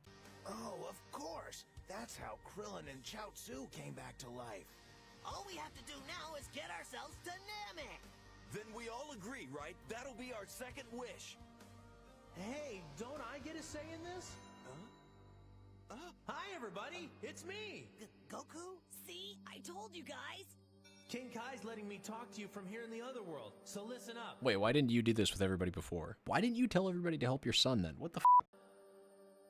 Oh, of course! That's how Krillin and Chaozu came back to life. All we have to do now is get ourselves to Namek. Then we all agree, right? That'll be our second wish. Hey, don't I get a say in this? Hi, everybody. It's me. Goku? See? I told you guys. King Kai's letting me talk to you from here in the other world, so listen up. Wait, why didn't you do this with everybody before? Why didn't you tell everybody to help your son then? What the f?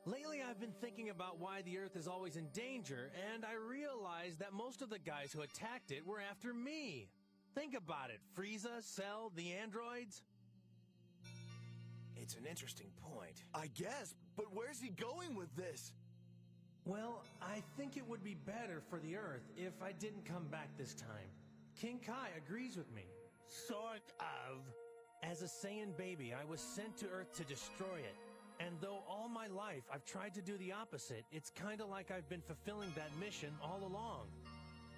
Lately, I've been thinking about why the Earth is always in danger, and I realized that most of the guys who attacked it were after me. Think about it. Frieza, Cell, the androids. It's an interesting point. I guess, but where's he going with this? Well, I think it would be better for the Earth if I didn't come back this time. King Kai agrees with me. Sort of. As a Saiyan baby, I was sent to Earth to destroy it. And though all my life I've tried to do the opposite, it's kinda like I've been fulfilling that mission all along.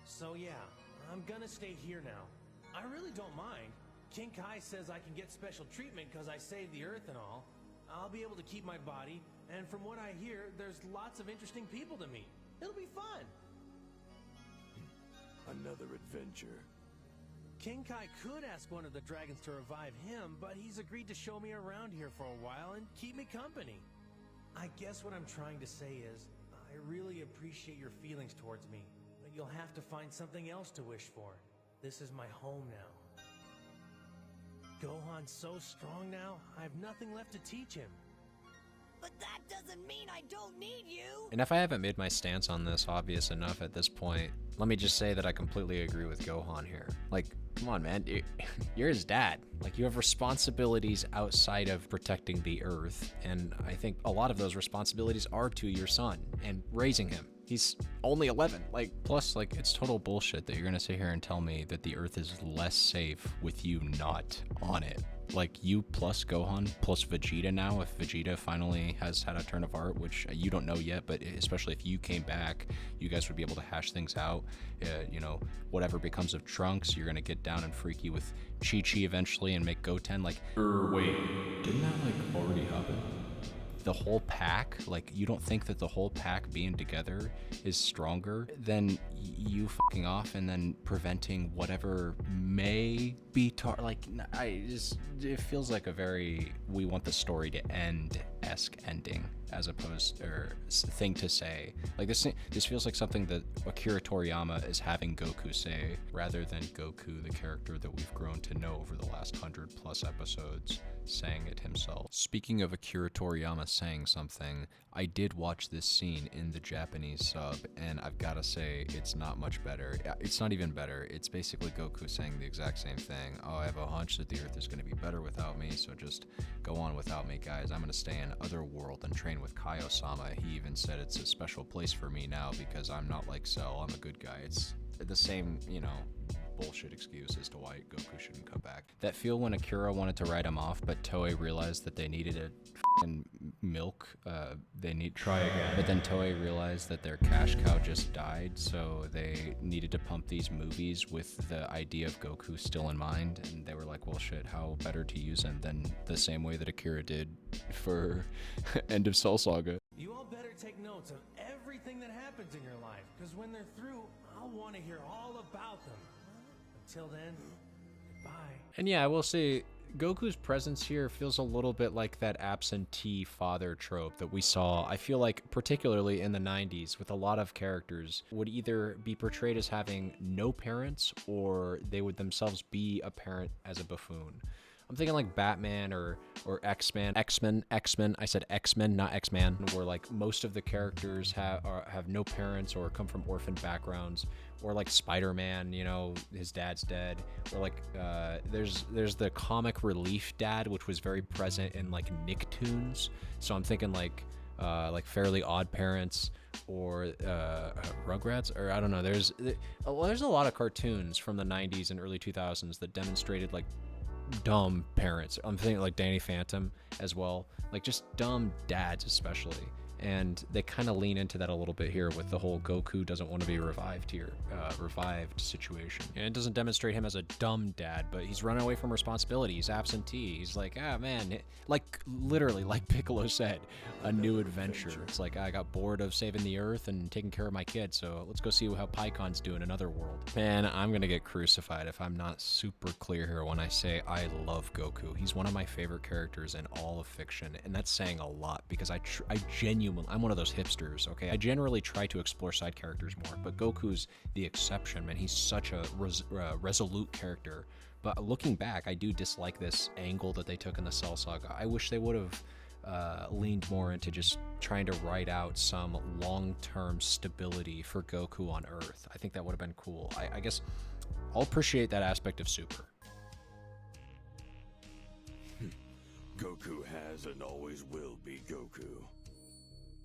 So yeah, I'm gonna stay here now. I really don't mind. King Kai says I can get special treatment because I saved the Earth and all. I'll be able to keep my body, and from what I hear, there's lots of interesting people to meet. It'll be fun. Another adventure. King Kai could ask one of the dragons to revive him, but he's agreed to show me around here for a while and keep me company. I guess what I'm trying to say is, I really appreciate your feelings towards me, but you'll have to find something else to wish for. This is my home now. Gohan's so strong now, I have nothing left to teach him. But that doesn't mean I don't need you! And if I haven't made my stance on this obvious enough at this point, let me just say that I completely agree with Gohan here. Like, come on, man. You're his dad. Like, you have responsibilities outside of protecting the Earth, and I think a lot of those responsibilities are to your son and raising him. He's only 11. Like, plus, like, it's total bullshit that you're gonna sit here and tell me that the Earth is less safe with you not on it. Like, you plus Gohan plus Vegeta now, if Vegeta finally has had a turn of heart, which you don't know yet, but especially if you came back, you guys would be able to hash things out. You know, whatever becomes of Trunks, you're gonna get down and freaky with Chi-Chi eventually and make Goten. Like, wait, didn't that, like, already happen? The whole pack, like, you don't think that the whole pack being together is stronger than you fucking off and then preventing whatever may be it feels like a very we want the story to end-esque ending as opposed or thing to say. Like, this feels like something that Akira Toriyama is having Goku say rather than Goku, the character that we've grown to know over the last 100+ episodes, saying it himself. Speaking of Akira Toriyama saying something, I did watch this scene in the Japanese sub, and I've gotta say, it's not much better. It's not even better. It's basically Goku saying the exact same thing. Oh, I have a hunch that the Earth is gonna be better without me, so just go on without me, guys. I'm gonna stay in Otherworld and train with Kaio-sama. He even said it's a special place for me now because I'm not like Cell, I'm a good guy. It's the same, you know, bullshit excuse as to why Goku shouldn't come back. That feel when Akira wanted to write him off, but Toei realized that they needed a f***ing milk. Try again. But then Toei realized that their cash cow just died, so they needed to pump these movies with the idea of Goku still in mind, and they were like, well, shit, how better to use him than the same way that Akira did for End of Cell Saga. You all better take notes of everything that happens in your life, because when they're through, I'll want to hear all about them. Until then, goodbye. And yeah, I will say, Goku's presence here feels a little bit like that absentee father trope that we saw, I feel like, particularly in the 90s, with a lot of characters would either be portrayed as having no parents or they would themselves be a parent as a buffoon. I'm thinking like Batman or X-Men. I said X-Men, not X-Man, where like most of the characters have no parents or come from orphan backgrounds, or like Spider-Man, you know, his dad's dead, or like there's the comic relief dad, which was very present in like Nicktoons. So I'm thinking like Fairly Odd Parents or Rugrats, or I don't know. There's a lot of cartoons from the 90s and early 2000s that demonstrated like dumb parents. I'm thinking like Danny Phantom as well, like just dumb dads especially, and they kind of lean into that a little bit here with the whole Goku doesn't want to be revived situation. And it doesn't demonstrate him as a dumb dad, but he's running away from responsibility. He's absentee. He's like, ah, man, like literally, like Piccolo said, a new adventure. It's like, I got bored of saving the Earth and taking care of my kid, so let's go see how Paikon's doing in Otherworld. Man, I'm gonna get crucified if I'm not super clear here when I say I love Goku. He's one of my favorite characters in all of fiction, and that's saying a lot because I genuinely, I'm one of those hipsters, okay? I generally try to explore side characters more, but Goku's the exception, man. He's such a resolute character. But looking back, I do dislike this angle that they took in the Cell Saga. I wish they would have leaned more into just trying to write out some long-term stability for Goku on Earth. I think that would have been cool. I guess I'll appreciate that aspect of Super. Goku has and always will be Goku.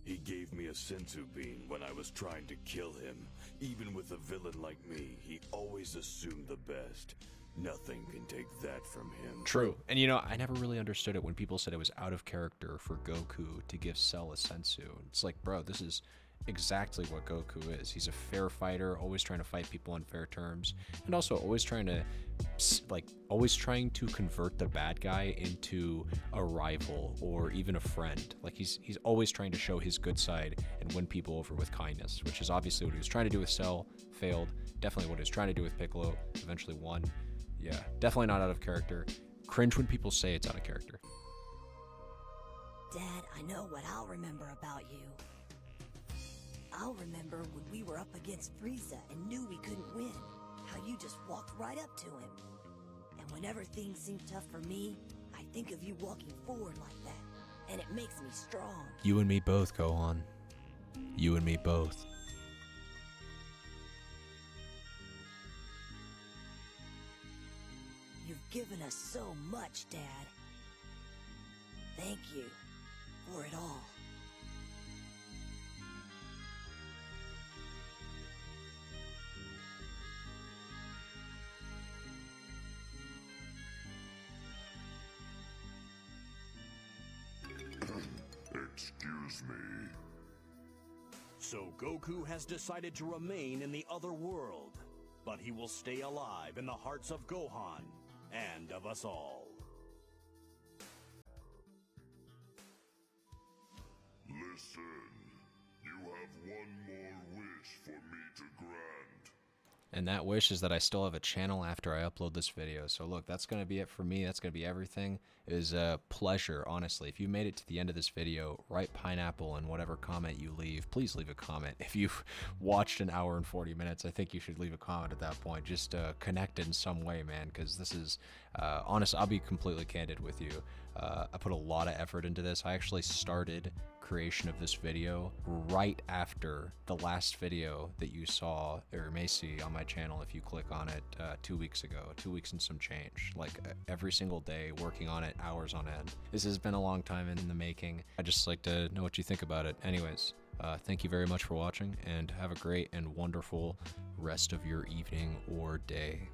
He gave me a senzu bean when I was trying to kill him. Even with a villain like me, he always assumed the best. Nothing can take that from him. True. And you know, I never really understood it when people said it was out of character for Goku to give Cell a senzu. It's like, bro, this is exactly what Goku is. He's a fair fighter, always trying to fight people on fair terms, and also always trying to convert the bad guy into a rival or even a friend. Like he's always trying to show his good side and win people over with kindness, which is obviously what he was trying to do with Cell, failed. Definitely what he was trying to do with Piccolo, eventually won. Yeah, definitely not out of character. Cringe when people say it's out of character. Dad, I know what I'll remember about you. I'll remember when we were up against Frieza and knew we couldn't win. How you just walked right up to him. And whenever things seem tough for me, I think of you walking forward like that. And it makes me strong. You and me both, Gohan. You and me both. You've given us so much, Dad. Thank you for it all. Excuse me. So Goku has decided to remain in the other world, but he will stay alive in the hearts of Gohan and of us all. Listen, you have one more wish for me to grant. And that wish is that I still have a channel after I upload this video. So look, that's going to be it for me. That's going to be everything. It was a pleasure, honestly. If you made it to the end of this video, write pineapple in whatever comment you leave. Please leave a comment. If you've watched an hour and 40 minutes, I think you should leave a comment at that point. Just connect in some way, man, because this is, honest, I'll be completely candid with you. I put a lot of effort into this. I actually started creation of this video right after the last video that you saw or may see on my channel if you click on it 2 weeks ago, 2 weeks and some change. Like every single day working on it, hours on end. This has been a long time in the making. I just like to know what you think about it. Anyways, thank you very much for watching and have a great and wonderful rest of your evening or day.